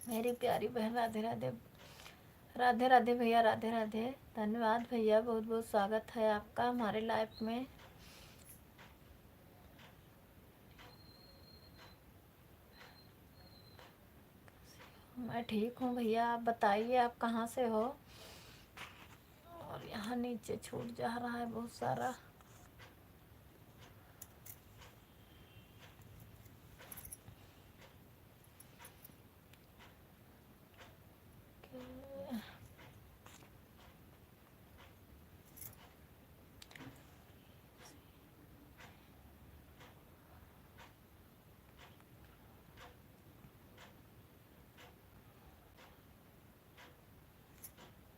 मेरी प्यारी बहन, राधे राधे। राधे राधे भैया, राधे राधे। धन्यवाद भैया, बहुत बहुत स्वागत है आपका हमारे लाइफ में। मैं ठीक हूँ भैया, आप बताइए आप कहाँ से हो। और यहाँ नीचे छूट जा रहा है बहुत सारा।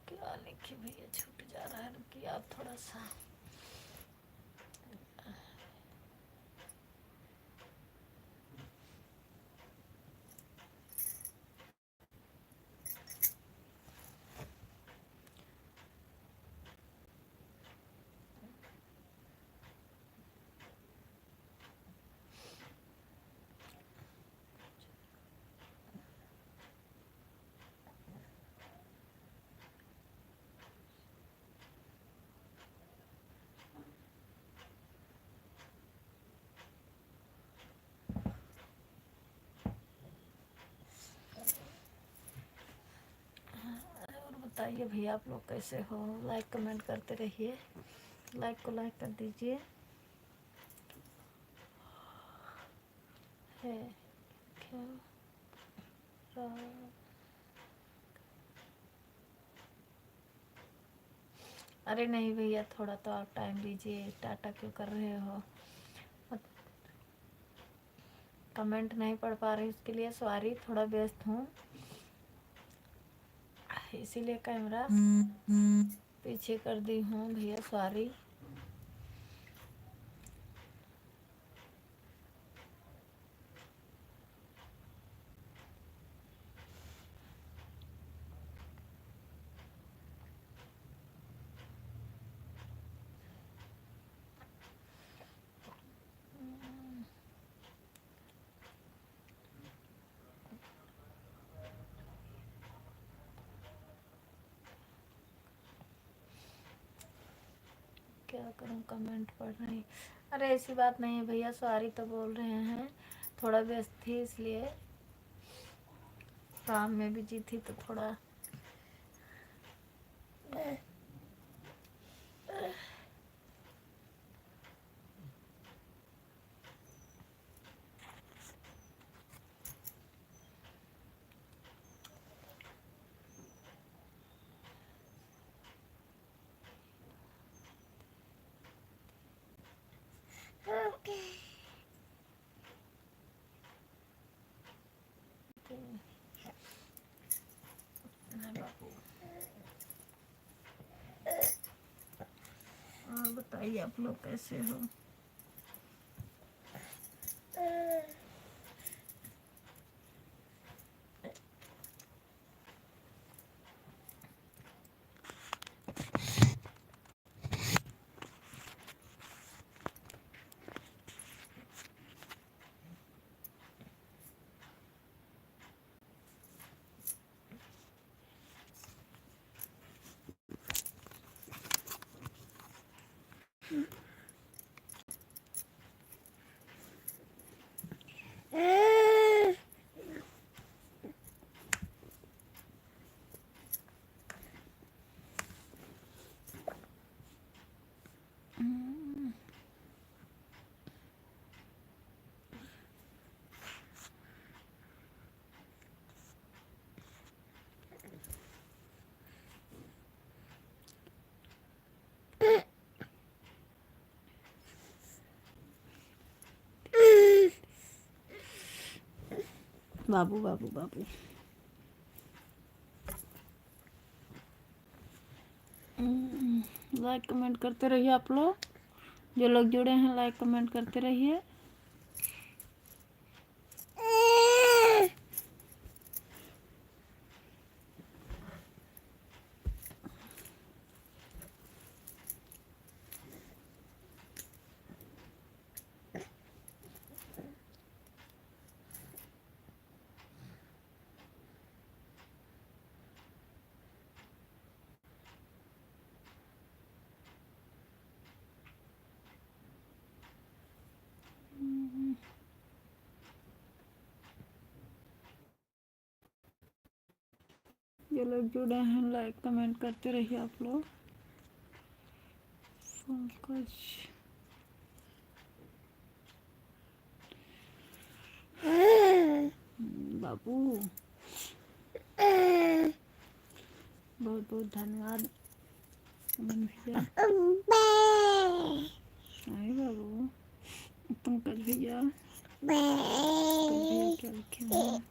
क्या लिखी भैया, छूट जा रहा है, रुकिए आप थोड़ा सा। और बताइए भैया आप लोग कैसे हो। लाइक कमेंट करते रहिए, लाइक को लाइक कर दीजिए। है क्या रहा? अरे नहीं भैया, थोड़ा तो आप टाइम दीजिए, टाटा क्यों कर रहे हो। कमेंट नहीं पढ़ पा रही उसके लिए सॉरी, थोड़ा व्यस्त हूँ इसीलिए कैमरा पीछे कर दी हूँ भैया, सॉरी। क्या करूँ, कमेंट पढ़ रही। अरे ऐसी बात नहीं है भैया, सॉरी तो बोल रहे हैं, थोड़ा व्यस्त थी इसलिए, काम में बिजी थी तो थोड़ा। और बताइए आप लोग कैसे हो। बाबू बाबू बाबू। लाइक कमेंट करते रहिए आप लोग, जो लोग जुड़े हैं लाइक कमेंट करते रहिए। जो लोग जुड़े हैं लाइक कमेंट करते रहिए आप लोग। पंकज बाबू, बहुत बहुत धन्यवाद अमन भैया। नहीं बाबू, पंकज भैया, क्या लिखे हैं?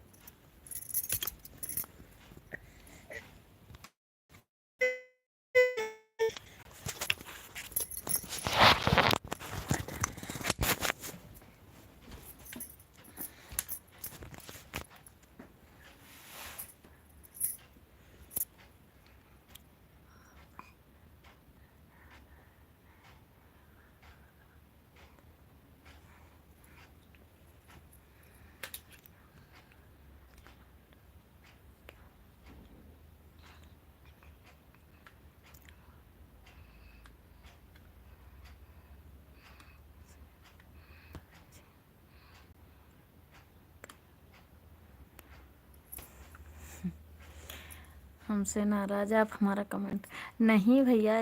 हमसे नाराज आप हमारा कमेंट। नहीं भैया,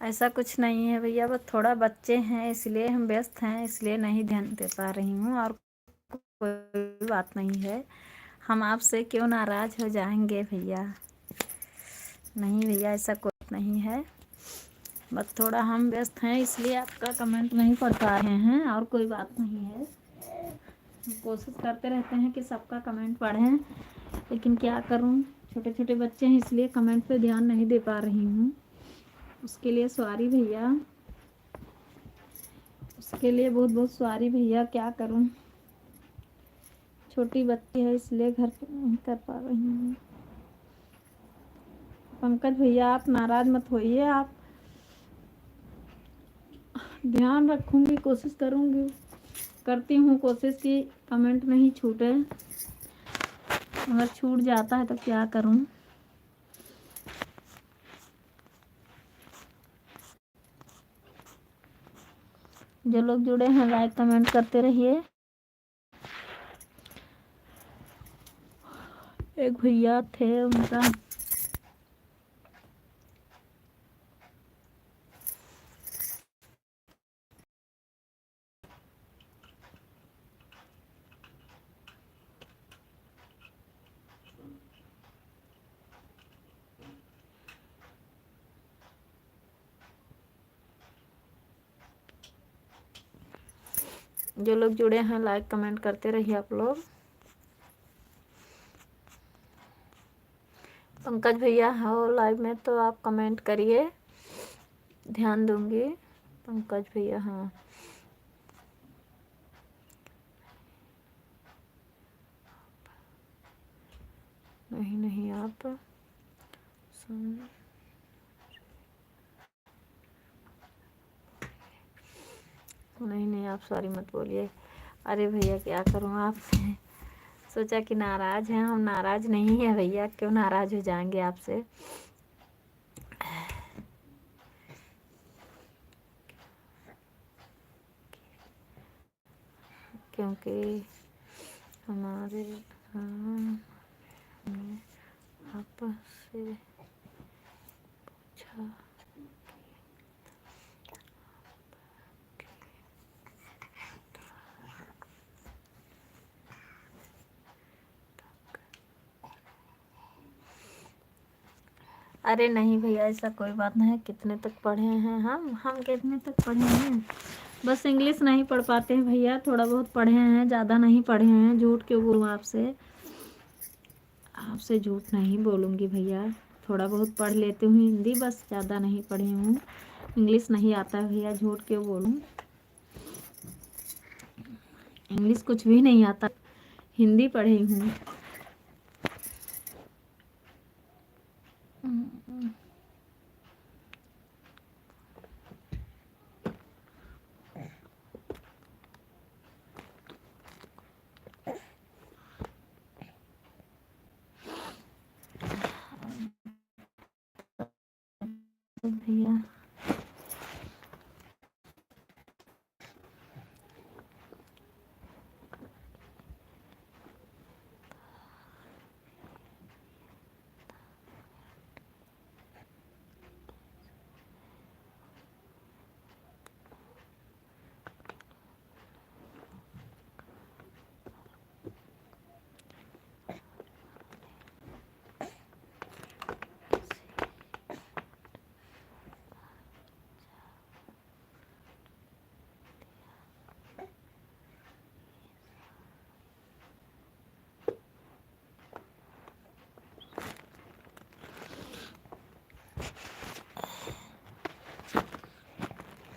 ऐसा कुछ नहीं है भैया, बस थोड़ा बच्चे हैं इसलिए हम व्यस्त हैं, इसलिए नहीं ध्यान दे पा रही हूँ, और कोई बात नहीं है। हम आपसे क्यों नाराज हो जाएंगे भैया? नहीं भैया, ऐसा कुछ नहीं है, बस थोड़ा हम व्यस्त हैं इसलिए आपका कमेंट नहीं पढ़ पा रहे हैं, और कोई बात नहीं है। हम कोशिश करते रहते हैं कि सबका कमेंट पढ़ें, लेकिन क्या करूं, छोटे छोटे बच्चे हैं इसलिए कमेंट पे ध्यान नहीं दे पा रही हूँ। उसके लिए सॉरी भैया, उसके लिए बहुत बहुत सॉरी भैया। क्या करूं, छोटी बच्ची है इसलिए घर पे नहीं कर पा रही हूँ। पंकज भैया, आप नाराज मत होइए, आप ध्यान रखूंगी, कोशिश करूंगी, करती हूँ कोशिश कि कमेंट नहीं छूटे, अगर छूट जाता है तो क्या करूं। जो लोग जुड़े हैं लाइक कमेंट करते रहिए। एक भैया थे, उनका जो लोग जुड़े हैं लाइक कमेंट करते रहिए आप लोग। पंकज भैया हो लाइव में तो आप कमेंट करिए, ध्यान दूंगी। पंकज भैया, हाँ नहीं नहीं, आप नहीं नहीं, आप सॉरी मत बोलिए। अरे भैया क्या करूँ, आप सोचा कि नाराज हैं, हम नाराज नहीं है भैया, क्यों नाराज हो जाएंगे आपसे। क्योंकि हमारे आपसे पूछा अरे नहीं भैया, ऐसा कोई बात नहीं है। कितने तक पढ़े हैं हम कितने तक पढ़े हैं? बस इंग्लिश नहीं पढ़ पाते हैं भैया, थोड़ा बहुत पढ़े हैं, ज़्यादा नहीं पढ़े हैं। झूठ क्यों बोलूँ आपसे, आपसे झूठ नहीं बोलूँगी भैया। थोड़ा बहुत पढ़ लेती हूँ हिंदी, बस ज़्यादा नहीं पढ़ी हूँ। इंग्लिश नहीं आता है भैया, झूठ क्यों बोलूँ। इंग्लिश कुछ भी नहीं आता, हिंदी पढ़ी हूँ। भैया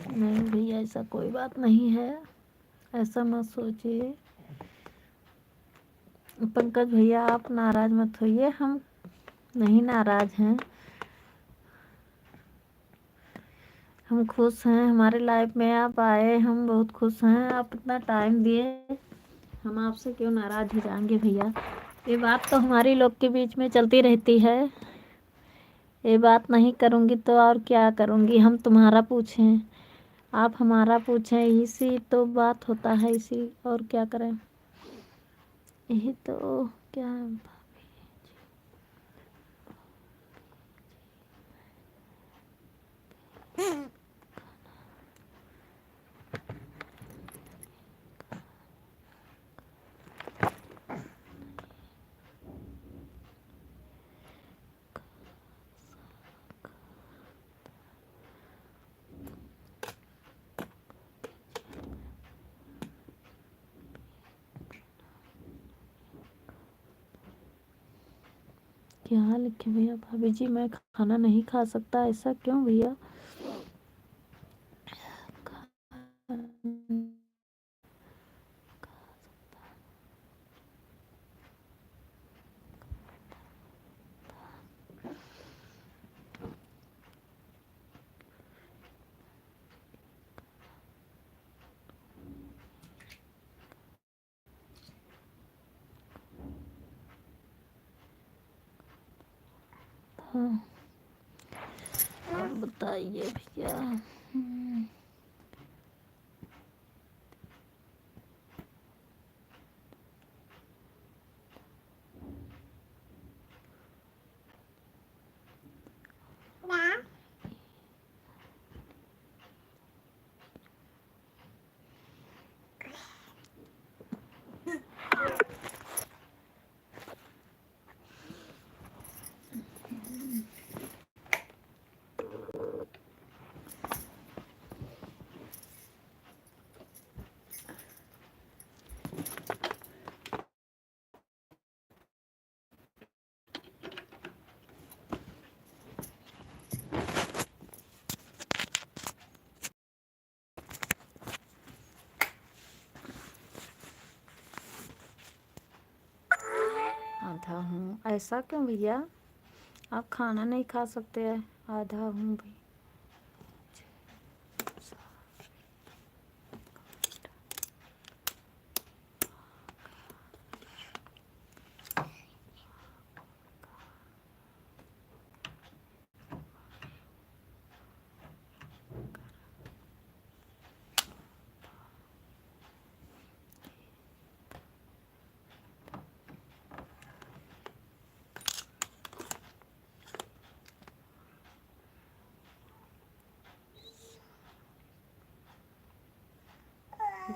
नहीं भैया, ऐसा कोई बात नहीं है, ऐसा मत सोचिए। पंकज भैया आप नाराज मत होइए, हम नहीं नाराज हैं, हम खुश हैं। हमारे लाइफ में आप आए, हम बहुत खुश हैं। आप इतना टाइम दिए, हम आपसे क्यों नाराज हो जाएंगे भैया। ये बात तो हमारी लोग के बीच में चलती रहती है, ये बात नहीं करूँगी तो और क्या करूँगी। हम तुम्हारा पूछें, आप हमारा पूछें, इसी तो बात होता है, इसी और क्या करें, यही तो क्या। क्या लिखे भैया। भाभी जी मैं खाना नहीं खा सकता, ऐसा क्यों भैया। हाँ और बताइए भैया। आधा हूँ, ऐसा क्यों भैया, आप खाना नहीं खा सकते हैं। आधा हूँ भाई।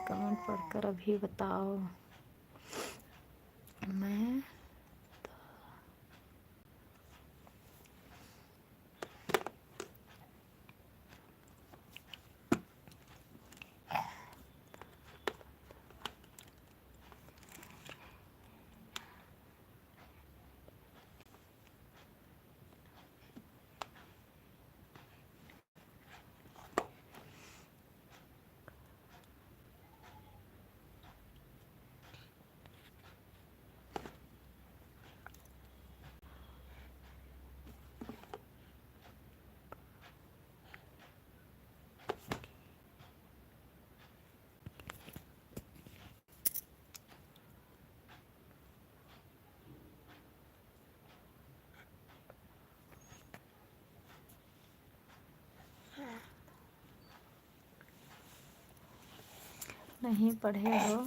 कमेंट पढ़कर अभी बताओ। मैं नहीं पढ़े हो?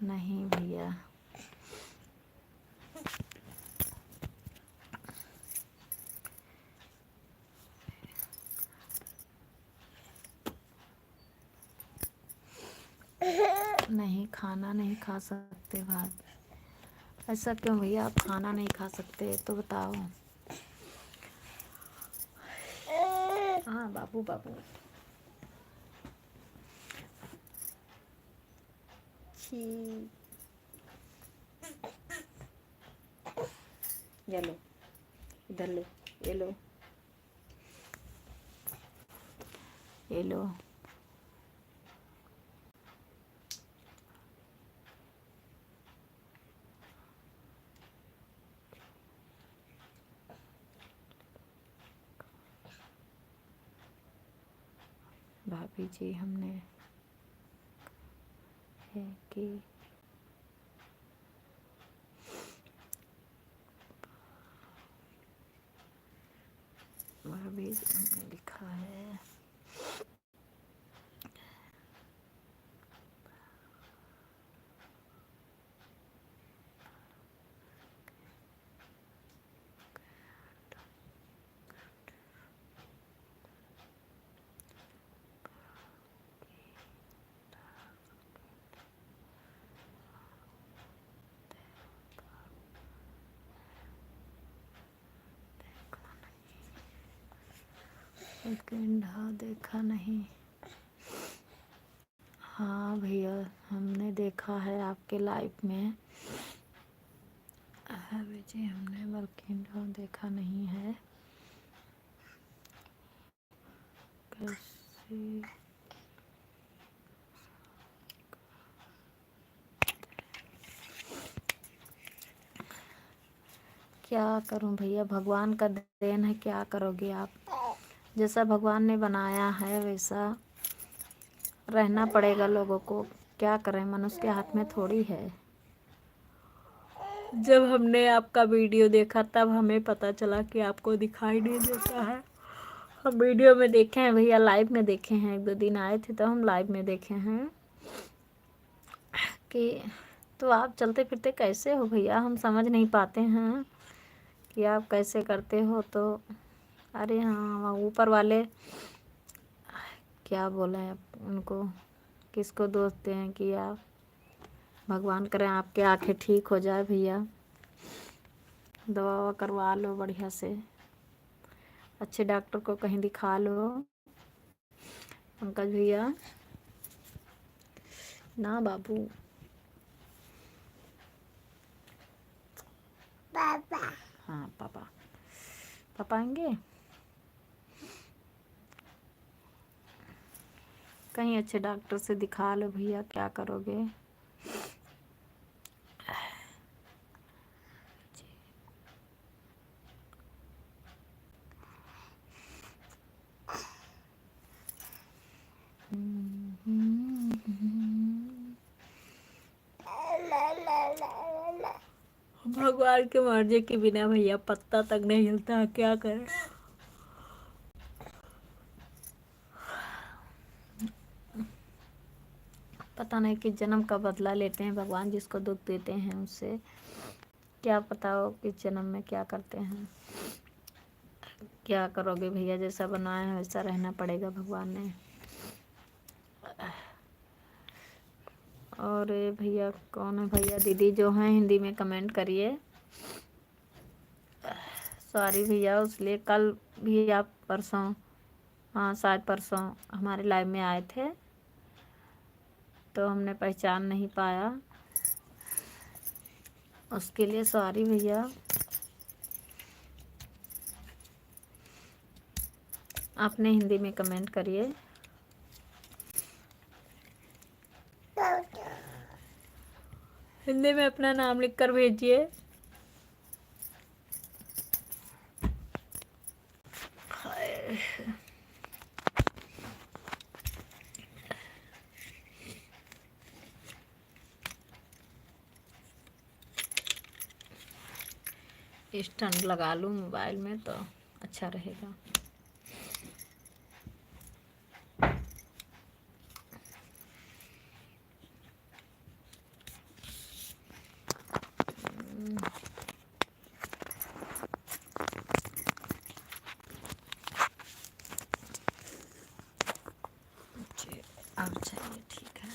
नहीं भैया। नहीं, खाना नहीं खा सकते भात। ऐसा क्यों भैया, आप खाना नहीं खा सकते तो बताओ। हाँ बाबू बाबू। छी, ये लो, इधर लो, ये लो, ये लो। भाभी जी हमने है कि भाभी जी हमने लिखा है। गड्ढा देखा नहीं। हाँ भैया, हमने देखा है आपके लाइव में। भाभी जी हमने बल्कि देखा नहीं है। कैसे क्या करूं भैया, भगवान का देन है, क्या करोगे आप। जैसा भगवान ने बनाया है वैसा रहना पड़ेगा लोगों को। क्या करें, मनुष्य के हाथ में थोड़ी है। जब हमने आपका वीडियो देखा तब हमें पता चला कि आपको दिखाई नहीं देता है। हम वीडियो में देखे हैं भैया, लाइव में देखे हैं। 1-2 दिन आए थे तो हम लाइव में देखे हैं कि तो आप चलते फिरते कैसे हो भैया, हम समझ नहीं पाते हैं कि आप कैसे करते हो। तो अरे हाँ, ऊपर वाले क्या बोले उनको, किसको दोष दें कि आप, भगवान करें आपके आंखें ठीक हो जाए भैया। दवा करवा लो बढ़िया से, अच्छे डॉक्टर को कहीं दिखा लो। पंकज भैया ना बाबू। पापा। हाँ पापा, पापा आएंगे। कहीं अच्छे डॉक्टर से दिखा लो भैया, क्या करोगे। भगवान के मर्जी के बिना भैया पत्ता तक नहीं हिलता, क्या करें। पता नहीं किस जन्म का बदला लेते हैं भगवान, जिसको दुख देते हैं उससे क्या पता हो किस जन्म में क्या करते हैं। क्या करोगे भैया, जैसा बनाया है वैसा रहना पड़ेगा भगवान ने। और ये भैया कौन है भैया, दीदी जो हैं हिंदी में कमेंट करिए। सॉरी भैया, उसलिए कल भी आप परसों, हाँ शायद परसों हमारे लाइव में आए थे तो हमने पहचान नहीं पाया, उसके लिए सॉरी भैया। आपने हिंदी में कमेंट करिए। हिंदी में अपना नाम लिख कर भेजिए। स्टैंड लगा लूँ मोबाइल में तो अच्छा रहेगा। अब चलिए ठीक है।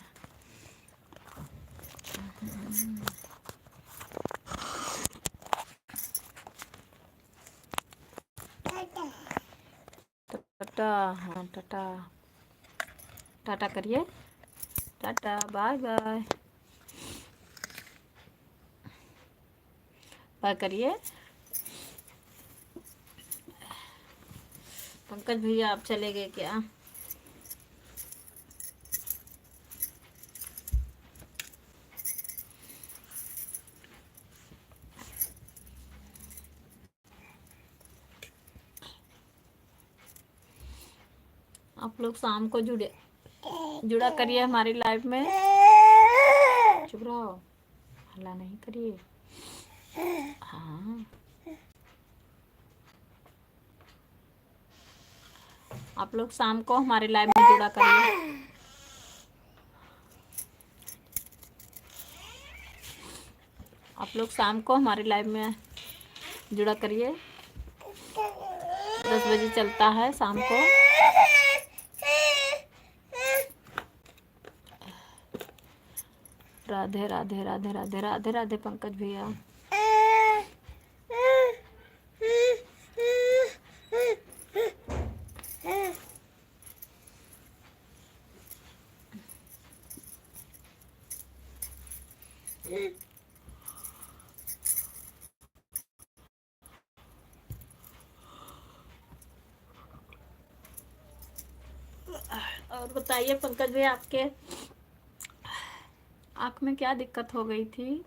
टाटा, हाँ टाटा, टाटा करिए, टाटा, बाय बाय, बाय करिए। पंकज भैया आप चले गए क्या? आप लोग शाम को जुड़ा करिए हमारी लाइव में। चुप रहो, हल्ला नहीं करिए। हाँ, आप लोग शाम को हमारे लाइव में जुड़ा करिए। आप लोग शाम को हमारे लाइव में जुड़ा करिए। 10 बजे चलता है शाम को। राधे राधे राधे राधे राधे राधे पंकज भैया। और बताइए पंकज भैया, आपके आँख में क्या दिक्कत हो गई थी?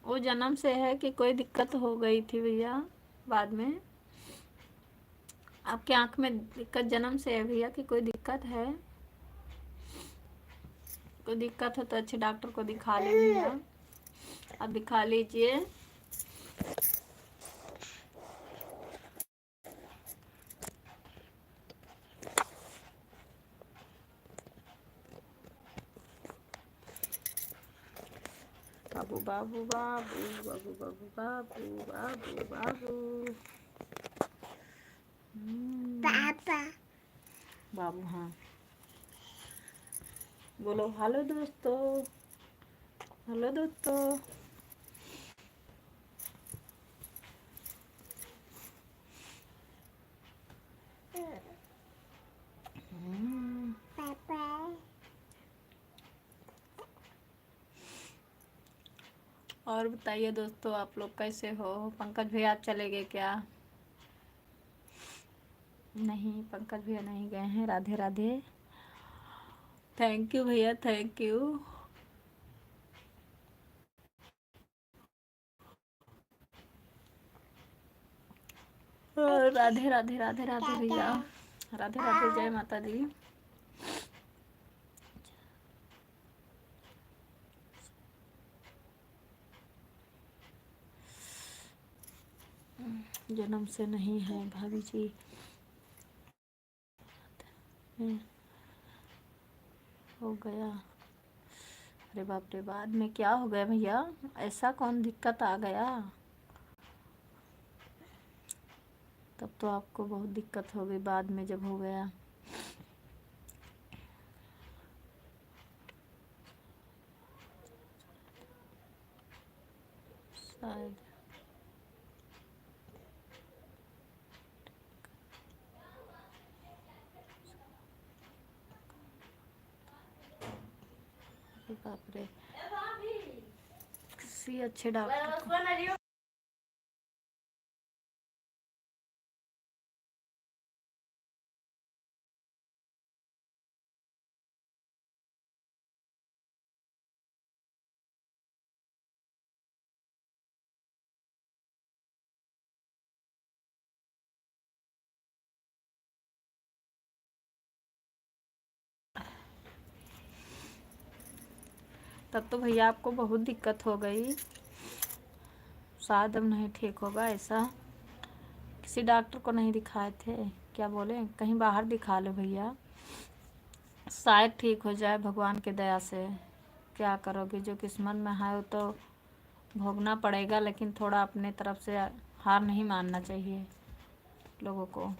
वो जन्म से है कि कोई दिक्कत हो गई थी भैया बाद में? आपके आँख में दिक्कत जन्म से है भैया कि कोई दिक्कत है? कोई दिक्कत हो तो अच्छे डॉक्टर को दिखा ले भैया, आप दिखा लीजिए। बाबू बाबू बाबू बाबू बाबू बाबू बाबू बाबू पापा बाबू। हाँ बोलो हेलो दोस्तों, हेलो दोस्तों। पापा और बताइए दोस्तों, आप लोग कैसे हो? पंकज भैया आप चले गए क्या? नहीं, पंकज भैया नहीं गए हैं। राधे राधे, थैंक यू भैया, थैंक यू। राधे राधे राधे राधे भैया, राधे राधे, जय माता दी। जन्म से नहीं है भाभी जी, हो गया। अरे बाप रे, बाद में क्या हो गया भैया? ऐसा कौन दिक्कत आ गया? तब तो आपको बहुत दिक्कत हो गई बाद में जब हो गया। शायद बाप रे, किसी अच्छे डॉक्टर को तब तो भैया आपको बहुत दिक्कत हो गई। शायद अब नहीं ठीक होगा ऐसा। किसी डॉक्टर को नहीं दिखाए थे क्या? बोले कहीं बाहर दिखा लो भैया, शायद ठीक हो जाए भगवान की दया से। क्या करोगे, जो किस्मत में है वो तो भोगना पड़ेगा, लेकिन थोड़ा अपने तरफ से हार नहीं मानना चाहिए लोगों को।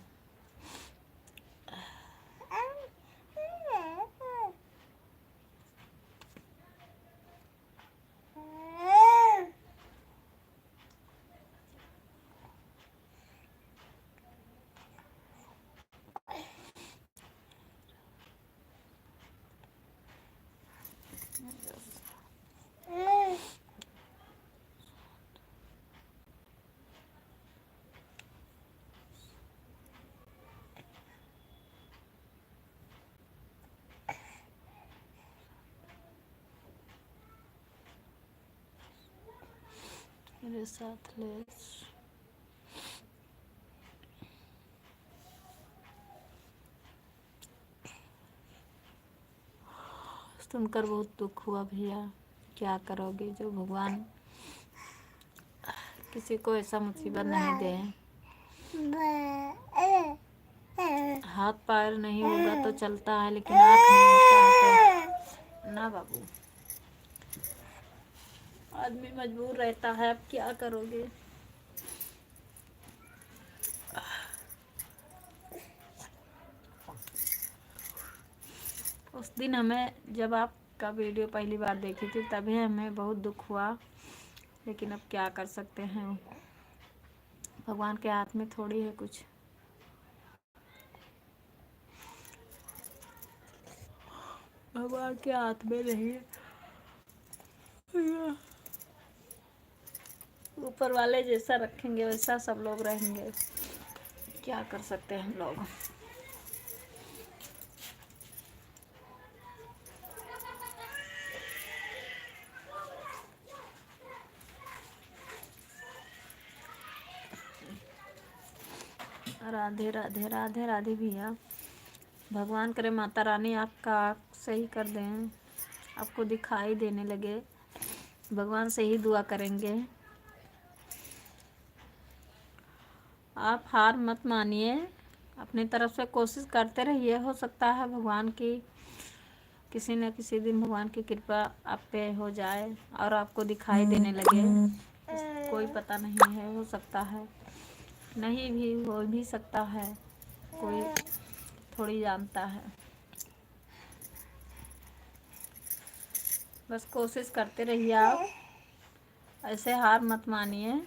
मेरे साथ लेस सुनकर बहुत दुख हुआ भैया। क्या करोगे, जो भगवान किसी को ऐसा मुसीबत नहीं दे। हाथ पैर नहीं होगा तो चलता है, लेकिन आँख नहीं होता है तो ना बाबू, आदमी मजबूर रहता है। अब क्या करोगे। उस दिन हमें, जब आपका वीडियो पहली बार देखी थी, तभी हमें बहुत दुख हुआ, लेकिन अब क्या कर सकते हैं। भगवान के हाथ में थोड़ी है कुछ। भगवान के हाथ में नहीं है, ऊपर वाले जैसा रखेंगे वैसा सब लोग रहेंगे। क्या कर सकते हैं हम लोग। राधे राधे राधे राधे भैया। भगवान करे माता रानी आपका आँख सही कर दें, आपको दिखाई देने लगे। भगवान से ही दुआ करेंगे। आप हार मत मानिए, अपनी तरफ से कोशिश करते रहिए। हो सकता है भगवान की किसी न किसी दिन भगवान की कृपा आप पे हो जाए और आपको दिखाई देने लगे। कोई पता नहीं है, हो सकता है, नहीं भी हो भी सकता है, कोई थोड़ी जानता है। बस कोशिश करते रहिए आप, ऐसे हार मत मानिए।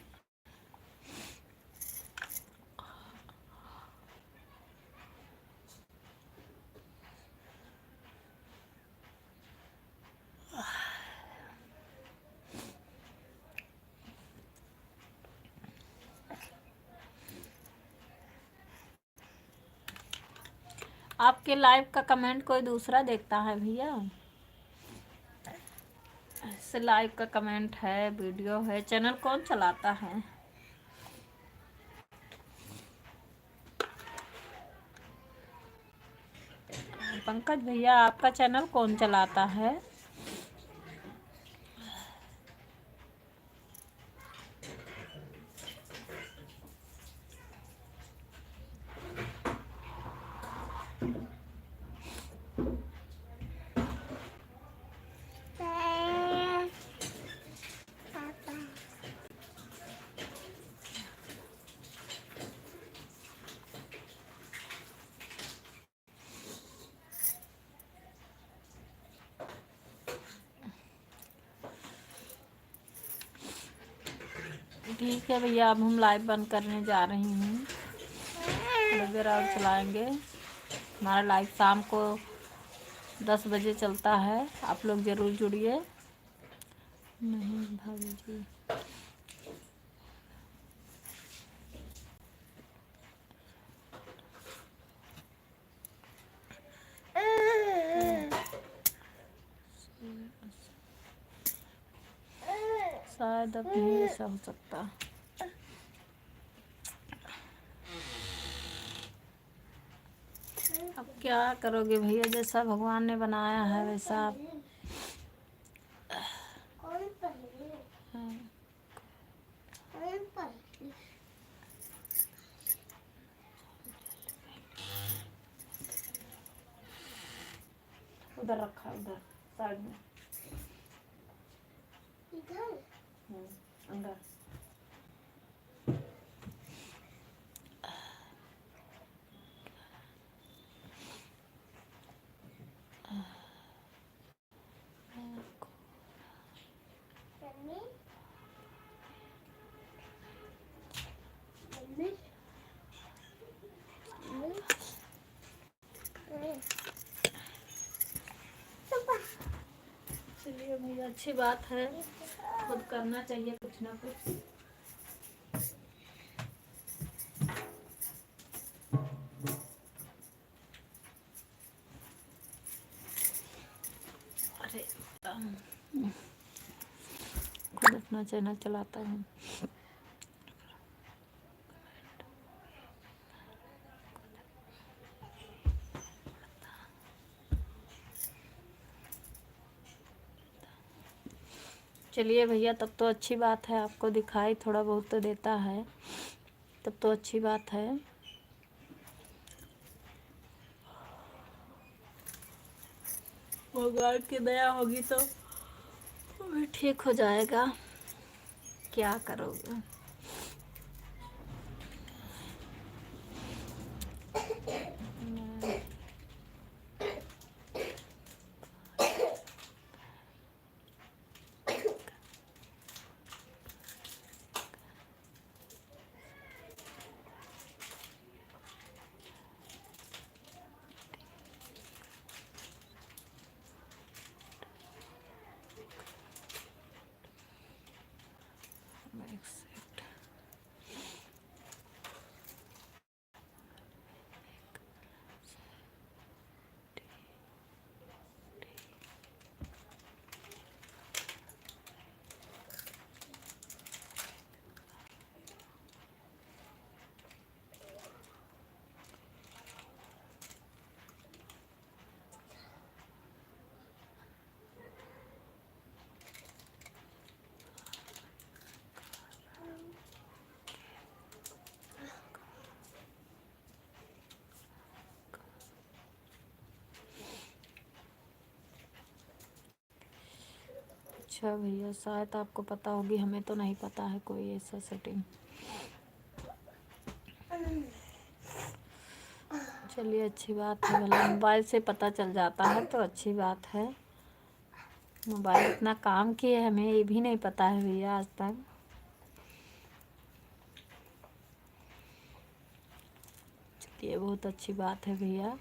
आपके लाइव का कमेंट कोई दूसरा देखता है भैया? ऐसे लाइव का कमेंट है, वीडियो है, चैनल कौन चलाता है? पंकज भैया, आपका चैनल कौन चलाता है? ठीक है भैया, अब हम लाइव बंद करने जा रही हूँ। थोड़ी देर और चलाएंगे। हमारा लाइव शाम को 10 बजे चलता है, आप लोग ज़रूर जुड़िए। नहीं भाभी जी, शायद अब नहीं ऐसा हो सकता। अब क्या करोगे भैया, जैसा भगवान ने बनाया है वैसा आप उधर रखा, उधर साइड में, अंदर। अच्छी बात है, खुद करना चाहिए कुछ ना कुछ। अरे खुद अपना चैनल चलाता हूँ। चलिए भैया, तब तो अच्छी बात है, आपको दिखाई थोड़ा बहुत तो देता है, तब तो अच्छी बात है। भगवान की दया होगी तो ठीक हो जाएगा, क्या करोगे। अच्छा भैया, शायद आपको पता होगी, हमें तो नहीं पता है कोई ऐसा सेटिंग। चलिए अच्छी बात है, भला मोबाइल से पता चल जाता है तो अच्छी बात है। मोबाइल इतना काम किए हमें ये भी नहीं पता है भैया आज तक। चलिए बहुत अच्छी बात है भैया।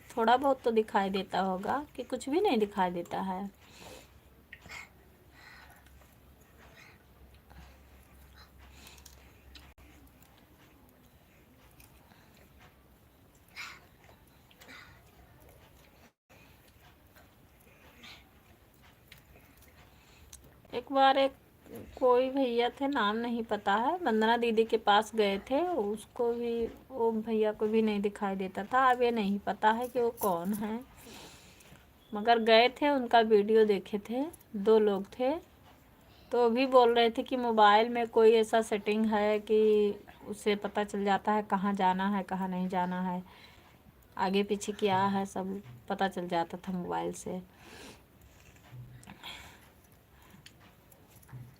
थोड़ा बहुत तो दिखाई देता होगा कि कुछ भी नहीं दिखाई देता है। एक बार एक कोई भैया थे, नाम नहीं पता है, वंदना दीदी के पास गए थे, उसको भी, वो भैया को भी नहीं दिखाई देता था। अब ये नहीं पता है कि वो कौन है, मगर गए थे, उनका वीडियो देखे थे, 2 लोग थे, तो भी बोल रहे थे कि मोबाइल में कोई ऐसा सेटिंग है कि उससे पता चल जाता है कहाँ जाना है कहाँ नहीं जाना है, आगे पीछे क्या है सब पता चल जाता था मोबाइल से।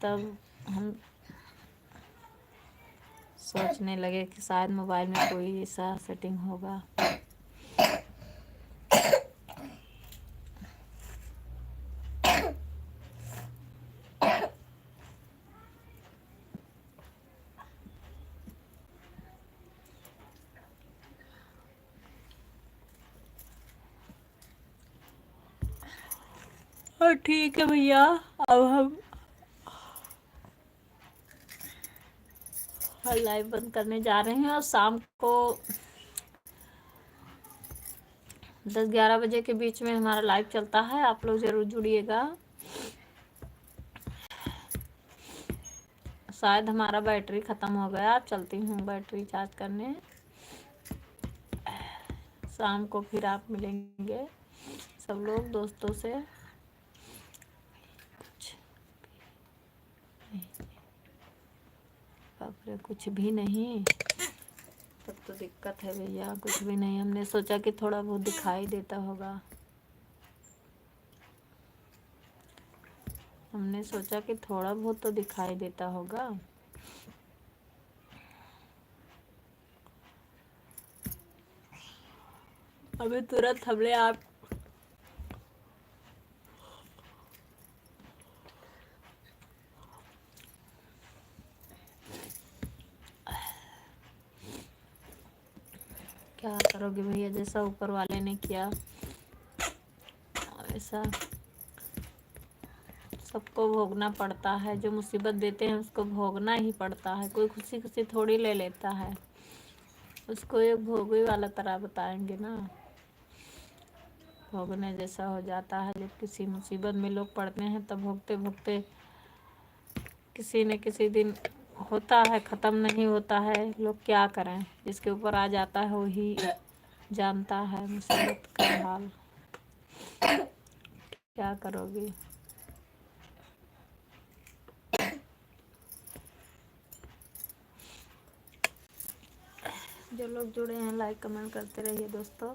तब हम सोचने लगे कि शायद मोबाइल में कोई ऐसा सेटिंग होगा। और ठीक है भैया, अब हम लाइव बंद करने जा रहे हैं, और शाम को 10-11 बजे के बीच में हमारा लाइव चलता है, आप लोग ज़रूर जुड़िएगा। शायद हमारा बैटरी ख़त्म हो गया, चलती हूँ बैटरी चार्ज करने। शाम को फिर आप मिलेंगे सब लोग दोस्तों से। बाप रे, कुछ भी नहीं, तब तो दिक्कत है भैया, कुछ भी नहीं। हमने सोचा कि थोड़ा बहुत दिखाई देता होगा, हमने सोचा कि थोड़ा बहुत तो दिखाई देता होगा। अभी तुरंत हमने आप क्या करोगे भैया, जैसा ऊपर वाले ने किया जैसा सबको भोगना पड़ता है। जो मुसीबत देते हैं उसको भोगना ही पड़ता है। कोई खुशी खुशी थोड़ी ले लेता है, उसको एक भोगी वाला तरह बताएंगे ना। भोगने जैसा हो जाता है। जब किसी मुसीबत में लोग पड़ते हैं तब भोगते भोगते किसी न किसी दिन होता है, ख़त्म नहीं होता है। लोग क्या करें, जिसके ऊपर आ जाता है वही जानता है मुसीबत का हाल। क्या करोगी। जो लोग जुड़े हैं लाइक कमेंट करते रहिए दोस्तों।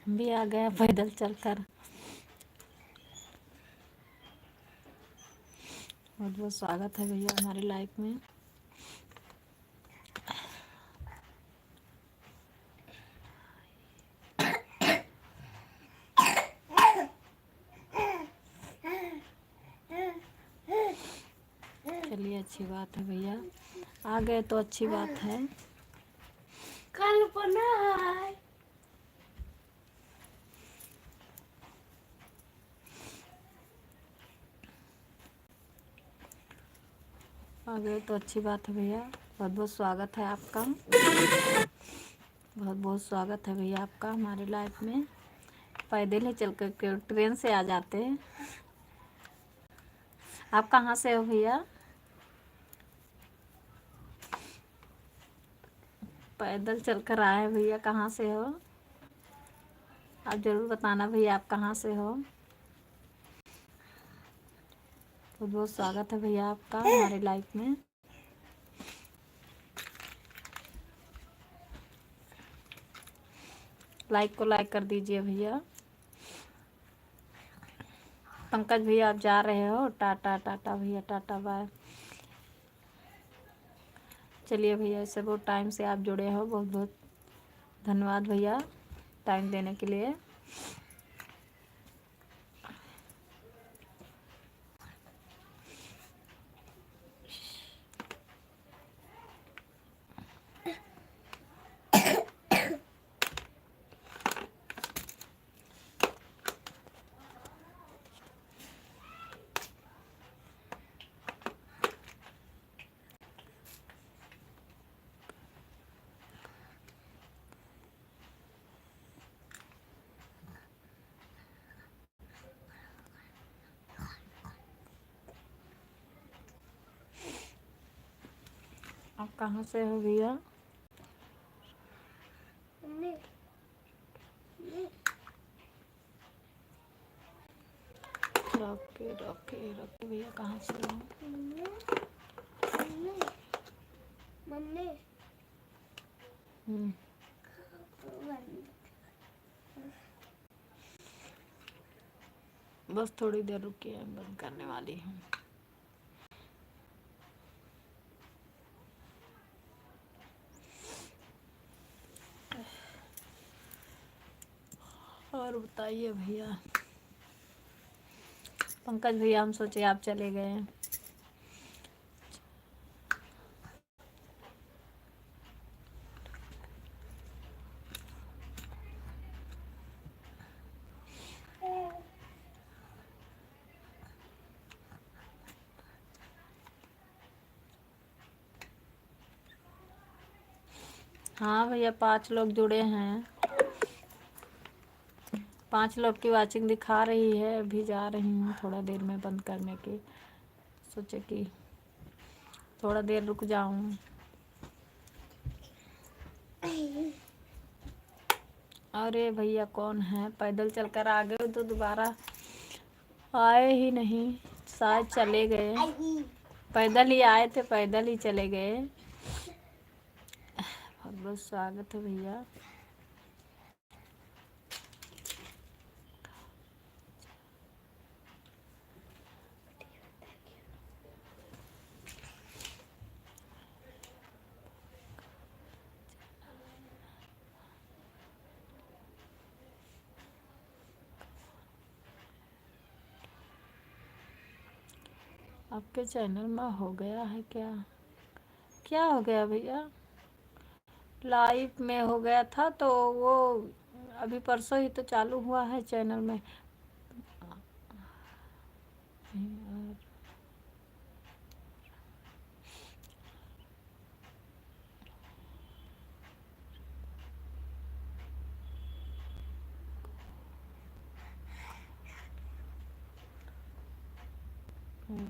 हम भी आ गए पैदल चलकर। बहुत बहुत स्वागत है भैया हमारी लाइफ में। चलिए अच्छी बात है भैया, आ गए तो अच्छी बात है। कल्पना आ गए तो अच्छी बात है भैया। बहुत बहुत स्वागत है आपका, बहुत बहुत स्वागत है भैया आपका हमारी लाइफ में। पैदल ही चल कर ट्रेन से आ जाते हैं। आप कहाँ से हो भैया। पैदल चलकर आए हैं भैया, कहाँ से हो आप ज़रूर बताना भैया, आप कहाँ से हो। बहुत बहुत स्वागत है भैया आपका हमारी लाइफ में। लाइक को लाइक कर दीजिए भैया। पंकज भैया आप जा रहे हो, टाटा टाटा भैया, टाटा बाय। चलिए भैया, इससे बहुत टाइम से आप जुड़े हो, बहुत बहुत धन्यवाद भैया टाइम देने के लिए। आप कहाँ से हो भैया। रॉके रॉके रॉके भैया कहाँ से हो। मम्मी बस थोड़ी देर रुकिए, बंद करने वाली हूँ। और बताइए भैया। पंकज भैया हम सोचे आप चले गए हैं। हाँ भैया 5 लोग जुड़े हैं, 5 लोग की वाचिंग दिखा रही है। अभी जा रही हूँ थोड़ा देर में बंद करने की, सोचे कि थोड़ा देर रुक जाऊँ। अरे भैया कौन है, पैदल चलकर आ गए तो दोबारा आए ही नहीं, शायद चले गए। पैदल ही आए थे, पैदल ही चले गए। बहुत बहुत स्वागत है भैया। आपके चैनल में हो गया है क्या? क्या हो गया भैया? लाइव में हो गया था तो वो अभी परसों ही तो चालू हुआ है चैनल में।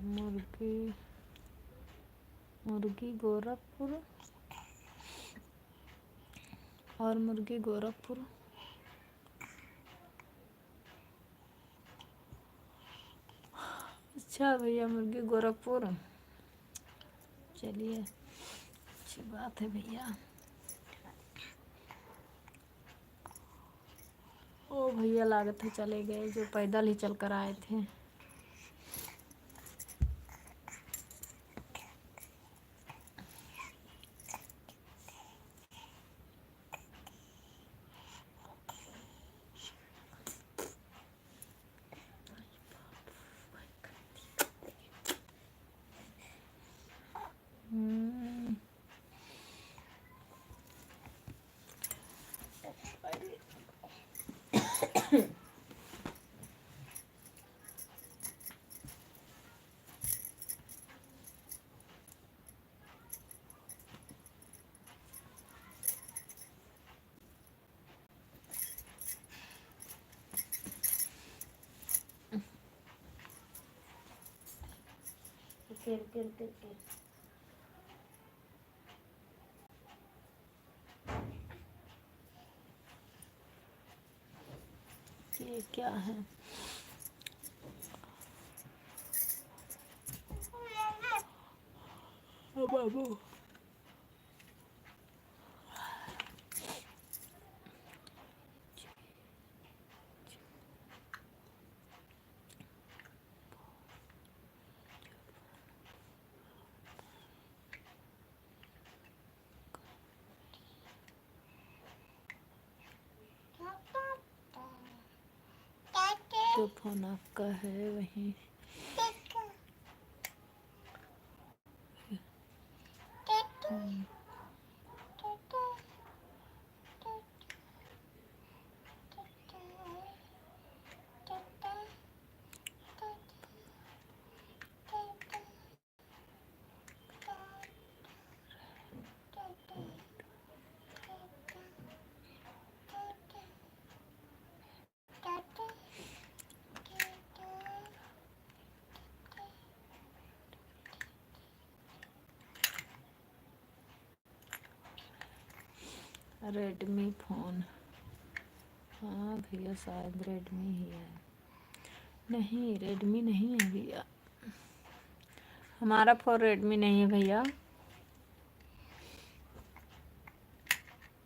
मुर्गी मुर्गी गोरखपुर और मुर्गी गोरखपुर। अच्छा भैया, मुर्गी गोरखपुर, चलिए अच्छी बात है भैया। ओ भैया लागत है चले गए, जो पैदल ही चल कर आए थे। हम्म, ये क्या है? ओ बाबू, जो फोन आपका है वही। रेडमी फ़ोन, हाँ भैया शायद रेडमी ही है। नहीं, रेडमी नहीं है भैया, हमारा फ़ोन रेडमी नहीं है भैया,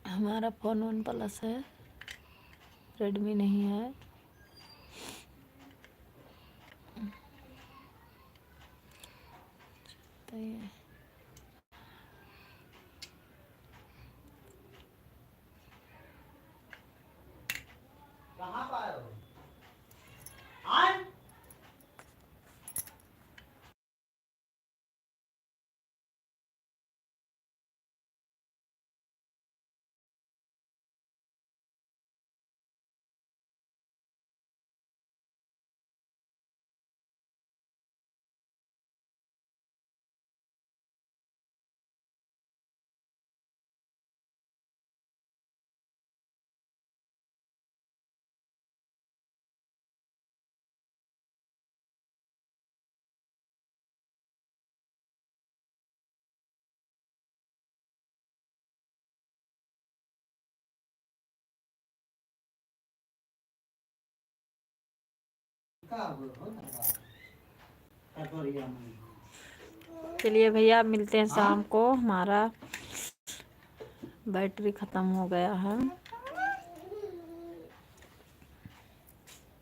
हमारा फ़ोन वन प्लस है, रेडमी नहीं है। तो ये कहाँ पाए हो? चलिए भैया मिलते हैं शाम को। हमारा बैटरी ख़त्म हो गया है।